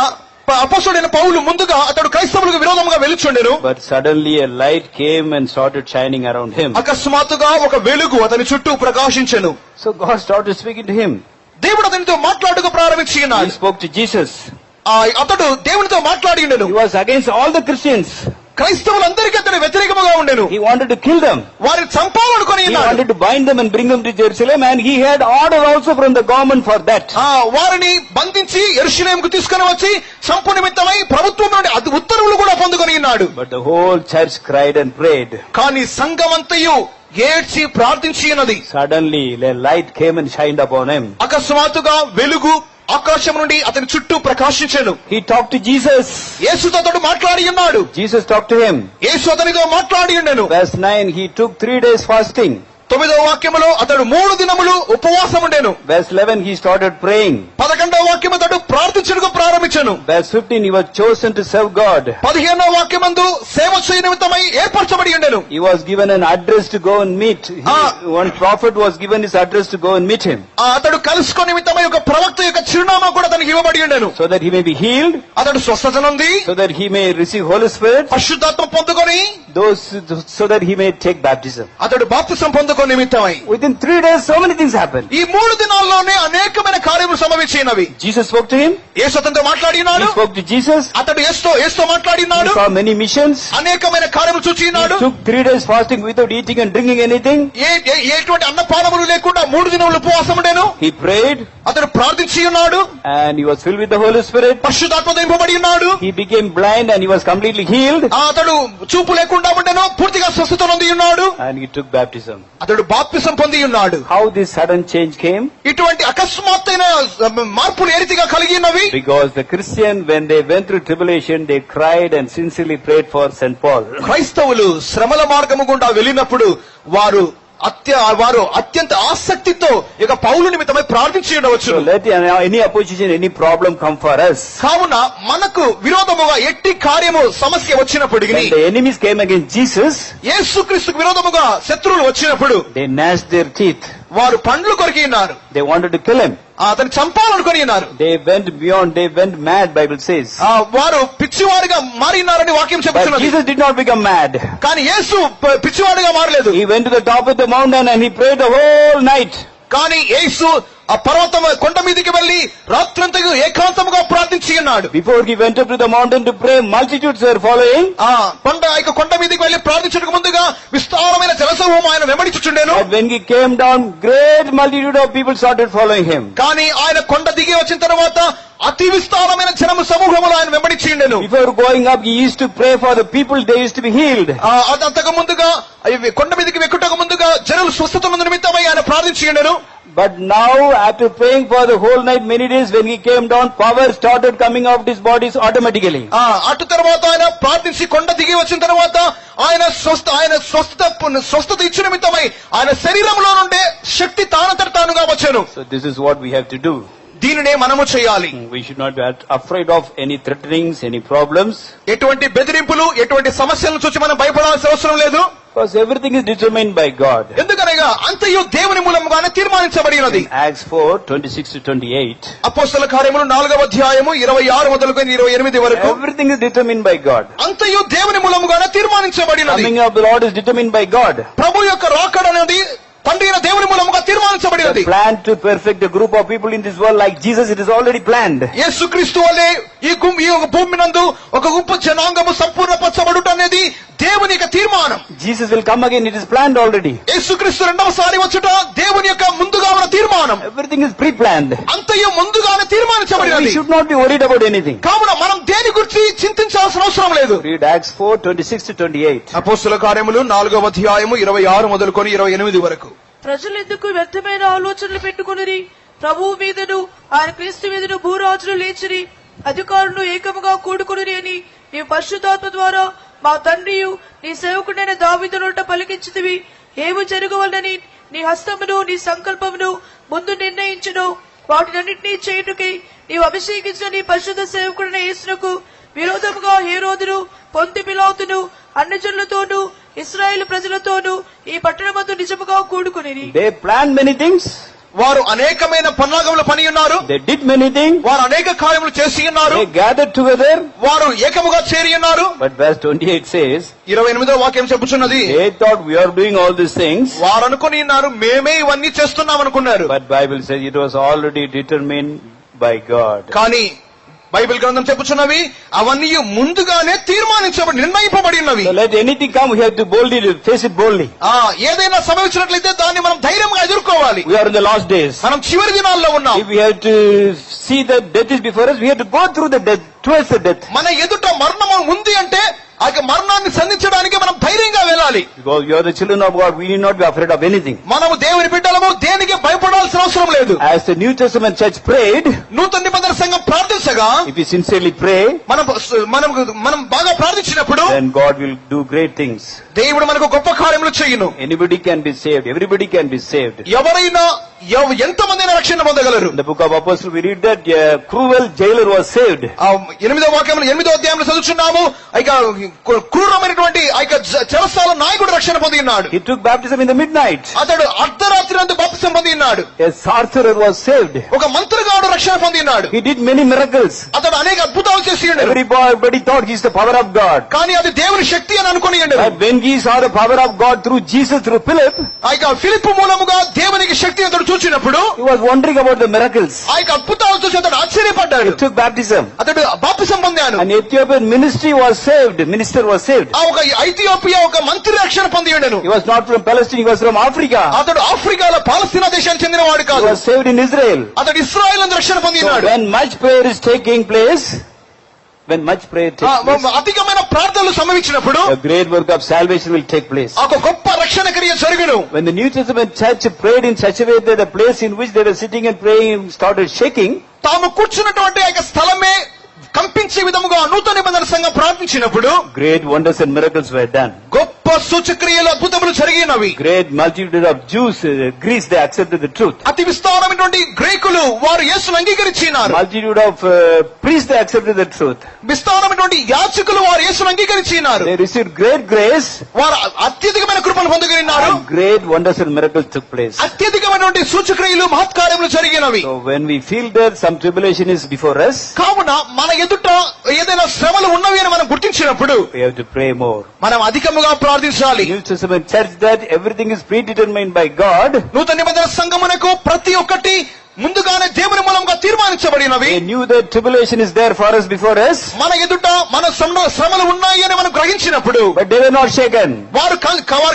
అపోస్తలుడైన పౌలు ముందుగా అతడు క్రైస్తవులకు విరోధంగా వెలుచుండెను. But suddenly a light came and started shining around him. అకస్మాత్తుగా ఒక వెలుగు అతని చుట్టూ ప్రకాశించెను. So God started speaking to him. దేవుడు అతనితో మాట్లాడుతూ ప్రారంభించి He ఉన్నాడు. spoke to Jesus. అతడు దేవునితో మాట్లాడి ఉండెను. He was against all the Christians. క్రైస్తవులందరికీ అతడు వ్యతిరేకముగా ఉండెను. He wanted to kill them. వారిని చంపాలనుకుని He wanted to bind them and bring them to Jerusalem, and he had order also from the government for that. వారిని బంధించి యెరూషలేముకు తీసుకుని వచ్చి చంపు నిమిత్తమై ప్రభుత్వం నుండి ఉత్తర్వులు కూడా పొందుకొని ఉన్నాడు. But the whole church cried and prayed. కానీ సంఘమంతయు ఏడ్చి ప్రార్థించి ఉన్నది. Suddenly a light came and shined upon him. అకస్మాత్తుగా వెలుగు ఆకాశం నుండి అతని చుట్టూ ప్రకాశించెను. He talked to Jesus. యేసుతో అతడు మాట్లాడి ఉన్నాడు. Jesus talked to him. యేసు అతనితో మాట్లాడి ఉండెను. Verse 9, he took 3 days fasting. 9వ వాక్యములో అతడు 3 దినములు ఉపవాసం ఉండెను. Verse 11, he started praying. 11వ వాక్యం అతడు ప్రార్థించుటకు ప్రారంభించెను. Verse 15, he was chosen to serve God. 15వ వాక్యమందు సేవ చేయ నిమిత్తమై ఏర్పరచబడి ఉండెను. He was given an address to go and meet. One prophet was given his address to go and meet him. అతడు కలుసుకొని నిమిత్తమై ఒక ప్రవక్త యొక్క చిరునామా కూడా అతనికి ఇవ్వబడి ఉండెను. So that he may be healed. అతడు స్వస్థత నొంది, So that he may receive Holy Spirit. పరిశుద్ధాత్మ పొందుకొని, So that he may take baptism. అతడు బాప్తిసం పొందుకొని నిమిత్తమై. Within 3 days, so many things happened. ఈ 3 దినాల్లోనే అనేకమైన కార్యములు సంభవించినవి. Jesus spoke to him. యేసు అతనితో మాట్లాడినాడు. He spoke to Jesus. అతడు యేసుతో మాట్లాడినాడు. He saw many missions. అనేకమైన కార్యములు చూచినాడు. He took 3 days fasting without eating and drinking anything. ఎటువంటి అన్నపానములు లేకుండా 3 దినములు ఉపవాసం ఉండెను. He prayed. అతడు ప్రార్థించి ఉన్నాడు. And he was filled with the Holy Spirit. పరిశుద్ధాత్మ నింపబడి ఉన్నాడు. He became blind and he was completely healed. అతడు చూపు లేకుండా ఉండెను, పూర్తిగా స్వస్థత నొంది ఉన్నాడు. And he took baptism. అతడు బాప్తిసం పొంది ఉన్నాడు. How this sudden change came? ఇటువంటి అకస్మాత్తైన మార్పులు ఏ రీతిగా కలిగినవి? Because the Christian, when they went through tribulation, they cried and sincerely prayed for St. Paul. క్రైస్తవులు శ్రమల మార్గము గుండా వెళ్ళినప్పుడు వారు అత్యంత ఆసక్తితో ఇక పౌలు నిమిత్తమై ప్రార్థించి ఉండవచ్చు. So let any opposition, any problem come for us. కావున మనకు విరోధముగా ఎట్టి కార్యము సమస్య వచ్చినప్పటికీ, When the enemies came against Jesus, యేసుక్రీస్తుకు విరోధముగా శత్రువులు వచ్చినప్పుడు they gnashed their teeth. వారు పండ్లు కొరికి ఉన్నారు. They wanted to kill him. అతను చంపాలనుకొని ఉన్నారు. They went beyond, they went mad, Bible says. వారు పిచ్చివాడిగా మారినారని వాక్యం But చెబుతున్నది. Jesus did not become mad. కానీ యేసు పిచ్చివాడిగా మారలేదు. He went to the top of the mountain and he prayed the whole night. కానీ యేసు ఆ పర్వతం కొండ మీదకి వెళ్లి రాత్రంతా ఏకాంతముగా ప్రార్థించి ఉన్నాడు. Before he went up to the mountain to pray, multitudes were following. కొండ మీదకి వెళ్లి ప్రార్థించడానికి ముందుగా విస్తారమైన జనసమూహం ఆయన వెంబడించుచుండెను. But when he came down, great multitude of people started following him. కానీ ఆయన కొండ దిగి వచ్చిన తర్వాత అతి విస్తారమైన జనము సమూహములు ఆయన వెంబడించి ఉండెను. Before going up, he used to pray for the people, they used to be healed. అంతకు ముందుగా కొండ మీదకి ఎక్కుటకు ముందుగా జనులు స్వస్థత పొందిన నిమిత్తమై ఆయన ప్రార్థించి ఉండెను. But now, after praying for the whole night, many days, when he came down, power started coming out his bodies automatically. అటు తర్వాత ఆయన ప్రార్థించి కొండ దిగి వచ్చిన తర్వాత ఆయన స్వస్థత ఇచ్చిన నిమిత్తమై ఆయన శరీరంలో నుండే శక్తి తానుగా వచ్చాను. So this is what we have to do. దీనినే మనము చేయాలి. We should not be afraid of any threatenings, any problems. ఎటువంటి బెదిరింపులు, ఎటువంటి సమస్యలను చూసి మనం భయపడాల్సిన అవసరం లేదు. Because everything is determined by God. ఎందుకనగా అంతయు దేవుని మూలముగానే తీర్మానించబడినది. Acts 4:26-28. అపోస్తల కార్యములు 4వ అధ్యాయము 26 మొదలుకొని 28 వరకు. Everything is determined by God. అంతయు దేవుని మూలముగానే తీర్మానించబడినది. Coming of the Lord is determined by God. ప్రభు యొక్క రాకడ అనేది తండ్రి అయిన దేవుని మూలముగా తీర్మానించబడినది. The plan to perfect a group of people in this world like Jesus, it is already planned. యేసుక్రీస్తు వలె ఈ భూమి నందు ఒక గొప్ప జనాంగము సంపూర్ణపరచబడుట అనేది దేవుని యొక్క తీర్మానం. Jesus will come again, it is planned already. యేసుక్రీస్తు రెండవసారి వచ్చుట దేవుని యొక్క ముందుగా ఉన్న తీర్మానం. Everything is pre-planned. అంతయు ముందుగానే తీర్మానించబడినది. We should not be worried about anything. కావున మనం దేని గురించి చింతించాల్సిన అవసరం లేదు. Read Acts 4:26-28. అపోస్తల కార్యములు 4వ అధ్యాయము 26 మొదలుకొని 28 వరకు. ప్రజలెందుకు వ్యర్థమైన ఆలోచనలు పెట్టుకొనిరి? ప్రభువు మీదను ఆయన క్రీస్తు మీదను భూరాజులు లేచిరి, అధికారులు ఏకముగా కూడుకొనిరి అని నీవు పరిశుద్ధాత్మ ద్వారా మా తండ్రియు నీ సేవకుడైన దావీదు నోట పలికించితివి. ఏమి జరగవలనని నీ హస్తమును నీ సంకల్పమును ముందు నిర్ణయించును. వాటినన్నింటినీ చేయుటకై నీవు అభిషేకించిన నీ పరిశుద్ధ సేవకుడైన యేసునకు విరోధముగా హేరోదును, పొంతి పిలాతును, అన్ని జనులతోనూ ఇశ్రాయేలు ప్రజలతోనూ ఈ పట్టణమందు నిజముగా కూడుకుని. They planned many things. వారు అనేకమైన పన్నాగములు పని ఉన్నారు. They did many things. వారు అనేక కార్యములు చేసి ఉన్నారు. They gathered together. వారు ఏకముగా చేరి ఉన్నారు. But verse 28 says, 28వ వాక్యం చెప్పుచున్నది, they thought we are doing all these things. వారు అనుకుని ఉన్నారు మేమే ఇవన్నీ చేస్తున్నాం అనుకున్నారు. But Bible says it was already determined by God. కానీ బైబిల్ గ్రంథం చెప్పుచున్నవి అవన్నీ ముందుగానే నిర్ణయింపబడి ఉన్నవి. So let anything come, we have to boldly face it boldly. ఏదైనా సంభవించినట్లయితే దాన్ని మనం ధైర్యంగా ఎదుర్కోవాలి. We are in the last days. మనం చివరి దినాల్లో ఉన్నాం. If we have to see that death is before us, we have to go through the death, towards the death. మన ఎదుట మరణం ఉంది అంటే ఆ మరణాన్ని సంధించడానికి మనం ధైర్యంగా వెళ్ళాలి. Because we are the children of God, we need not be afraid of anything. మనము దేవుని బిడ్డలము, దేనికి భయపడాల్సిన అవసరం లేదు. లేదు. As the New Testament church prayed, నూతన నిబంధన సంఘం ప్రార్థించగా if we sincerely pray, మనం బాగా ప్రార్థించినప్పుడు then God will do great things. దేవుడు మనకు గొప్ప కార్యములు చేయును. Anybody can be saved. Everybody can be saved. ఎవరైనా ఎంతమంది రక్షణ పొందగలరు. In the book of Apostles we read that a cruel jailer was saved. 8వ అధ్యాయంలో చదువుచున్నాము. ఇక క్రూరమైనటువంటి చెరసాల నాయకుడు రక్షణ పొంది ఉన్నాడు. He took baptism in the midnight. అతడు అర్ధరాత్రి నందు బాప్తిసం పొంది ఉన్నాడు. A sorcerer was saved. ఒక మంత్రగాడు రక్షణ పొంది ఉన్నాడు. He did many miracles. అతడు అనేక అద్భుతాలు చేసి ఉన్నాడు. Everybody thought he's the power of God. కానీ అది దేవుని శక్తి అని అనుకుని ఉన్నాడు. But when he saw the power of God through Jesus, through Philip, ఫిలిప్పు మూలముగా దేవునికి శక్తి అతడు చూచినప్పుడు he was wondering about the miracles. అద్భుతాలు చూసి అతడు ఆశ్చర్యపడ్డాడు. He took baptism. అతడు బాప్తిసం పొందాడు. An Ethiopian minister was saved. ఒక ఐథియోపియా ఒక మంత్రి రక్షణ పొంది ఉండెను. He was not from Palestine, he was from Africa. అతడు ఆఫ్రికాలో పాలస్తీనా దేశానికి చెందినవాడు He కాదు. was saved in Israel. అతడు ఇశ్రాయేలు నందు రక్షణ పొంది So ఉన్నాడు. when much prayer is taking place, అధికమైన ప్రార్థనలు సంభవించినప్పుడు a great work of salvation will take place. ఒక గొప్ప రక్షణ క్రియ జరుగును. When the New Testament church prayed in such a way that the place in which they were sitting and praying started shaking, తాము కూర్చున్నటువంటి ఆ స్థలమే కంపించే విధముగా నూతన నిబంధన సంఘం ప్రార్థించినప్పుడు great wonders and miracles were done. గొప్ప సూచక్రియలు అద్భుతములు జరిగినవి. Great multitude of Jews, Greeks, they accepted the truth. అతి విస్తారమైనటువంటి గ్రీకులు వారు యేసును అంగీకరించినారు. Multitude of priests, they accepted the truth. విస్తారమైనటువంటి యాజకులు వారు యేసును అంగీకరించినారు. They received great grace. వారు అత్యధికమైన కృపను పొందుకున్నారు. And great wonders and miracles took place. అత్యధికమైనటువంటి సూచక్రియలు మహత్కార్యములు జరిగినవి. So when we feel that some tribulation is before us, కావున మన ఎదుట ఏదైనా శ్రమలు ఉన్నవి అని మనం గుర్తించినప్పుడు we have to pray more. మనం అధికముగా ప్రార్థించాలి. New Testament church that everything is predetermined by God. నూతన నిబంధన సంఘమునకు ప్రతి ఒక్కటి ముందుగానే దేవుని మూలంగా తీర్మానించబడినవి. They knew that tribulation is there for us before us. మన ఎదుట మన శ్రమలు ఉన్నాయి అని మనం గ్రహించినప్పుడు But they were not shaken. వారు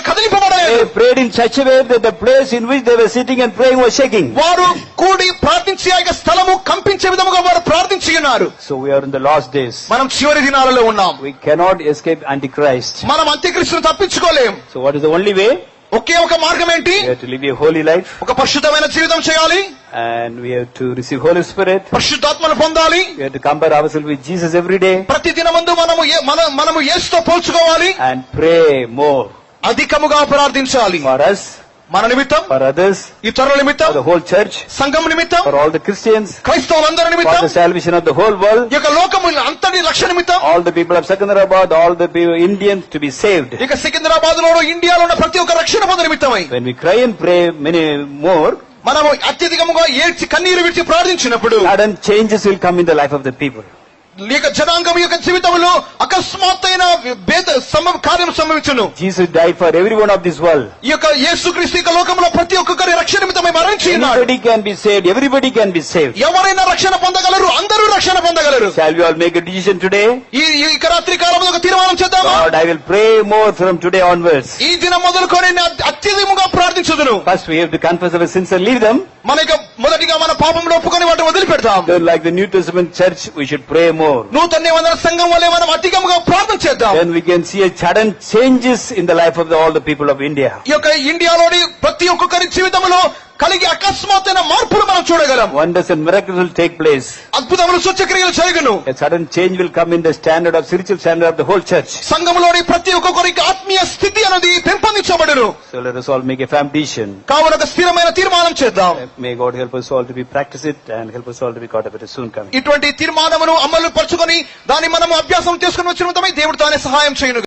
కదిలింపబడలేదు. They prayed in such a way that the place in which they were sitting and praying was shaking. వారు కూడి ప్రార్థించే ఆ స్థలము కంపించే విధముగా వారు ప్రార్థించి ఉన్నారు. So we are in the last days. మనం చివరి దినాలలో ఉన్నాం. We cannot escape Antichrist. మనం అంత్యక్రీస్తును తప్పించుకోలేం. So what is the only way? ఒకే ఒక మార్గం ఏంటి? We have to live a holy life. ఒక పరిశుద్ధమైన జీవితం చేయాలి. And we have to receive Holy Spirit. పరిశుద్ధాత్మను పొందాలి. We have to compare ourselves with Jesus every day. ప్రతి దినమందు మనము యేసుతో పోల్చుకోవాలి. And pray more. అధికముగా ప్రార్థించాలి. For us, మన నిమిత్తం, for others, ఇతరుల నిమిత్తం, for the whole church, సంఘం నిమిత్తం, for all the Christians, క్రైస్తవులందరి for నిమిత్తం, the salvation of the whole world, ఈ యొక్క లోకము అంతటి రక్షణ నిమిత్తం, all the people of Secunderabad, all the people, Indians to be saved. ఇక సికింద్రాబాద్ లో ఇండియాలో ఉన్న ప్రతి ఒక్క రక్షణ పొంద నిమిత్తమై When we cry and pray many more, మనము అత్యధికముగా ఏడ్చి కన్నీరు విడిచి ప్రార్థించినప్పుడు sudden changes will come in the life of the people. లేక జనాంగం యొక్క జీవితంలో అకస్మాత్తైన కార్యం సంభవించును. Jesus died for every one of this world. ఈ యొక్క యేసుక్రీస్తు యొక్క లోకంలో ప్రతి ఒక్కరి రక్షణ నిమిత్తమై మరణించి ఉన్నాడు. Anybody can be saved. Everybody can be saved. ఎవరైనా రక్షణ పొందగలరు. అందరూ రక్షణ పొందగలరు. Shall we all make a decision today? ఈ రాత్రి కాలంలో ఒక తీర్మానం చేద్దామా? Lord, I will pray more from today onwards. ఈ దినం మొదలుకొని అత్యధికముగా ప్రార్థించుదును. First we have to confess our sins and leave them. మనకి మొదటిగా మన పాపంలో ఒప్పుకొని వాటిని వదిలిపెడతాం. Then like the New Testament church, we should pray more. నూతన నిబంధన సంఘం వలె మనం అధికంగా ప్రార్థన చేద్దాం. Then we can see a sudden changes in the life of all the people of India. ఈ యొక్క ఇండియాలోని ప్రతి ఒక్కరి జీవితంలో కలిగి అకస్మాత్తైన మార్పులు మనం చూడగలం. Wonders and miracles will take place. అద్భుతములు సూచక్రియలు జరుగును. A sudden change will come in the standard of spiritual standard of the whole church. సంఘములోని ప్రతి ఒక్కరికి ఆత్మీయ స్థితి అనేది పెంపొందించబడును. So let us all make a firm decision. కావున ఒక స్థిరమైన తీర్మానం చేద్దాం. May God help us all to be practice it and help us all to be caught up with it soon coming. ఇటువంటి తీర్మానమును అమలు పరుచుకొని దాన్ని మనము అభ్యాసం చేసుకుని వచ్చిన దేవుడు తానే సహాయం చేయను.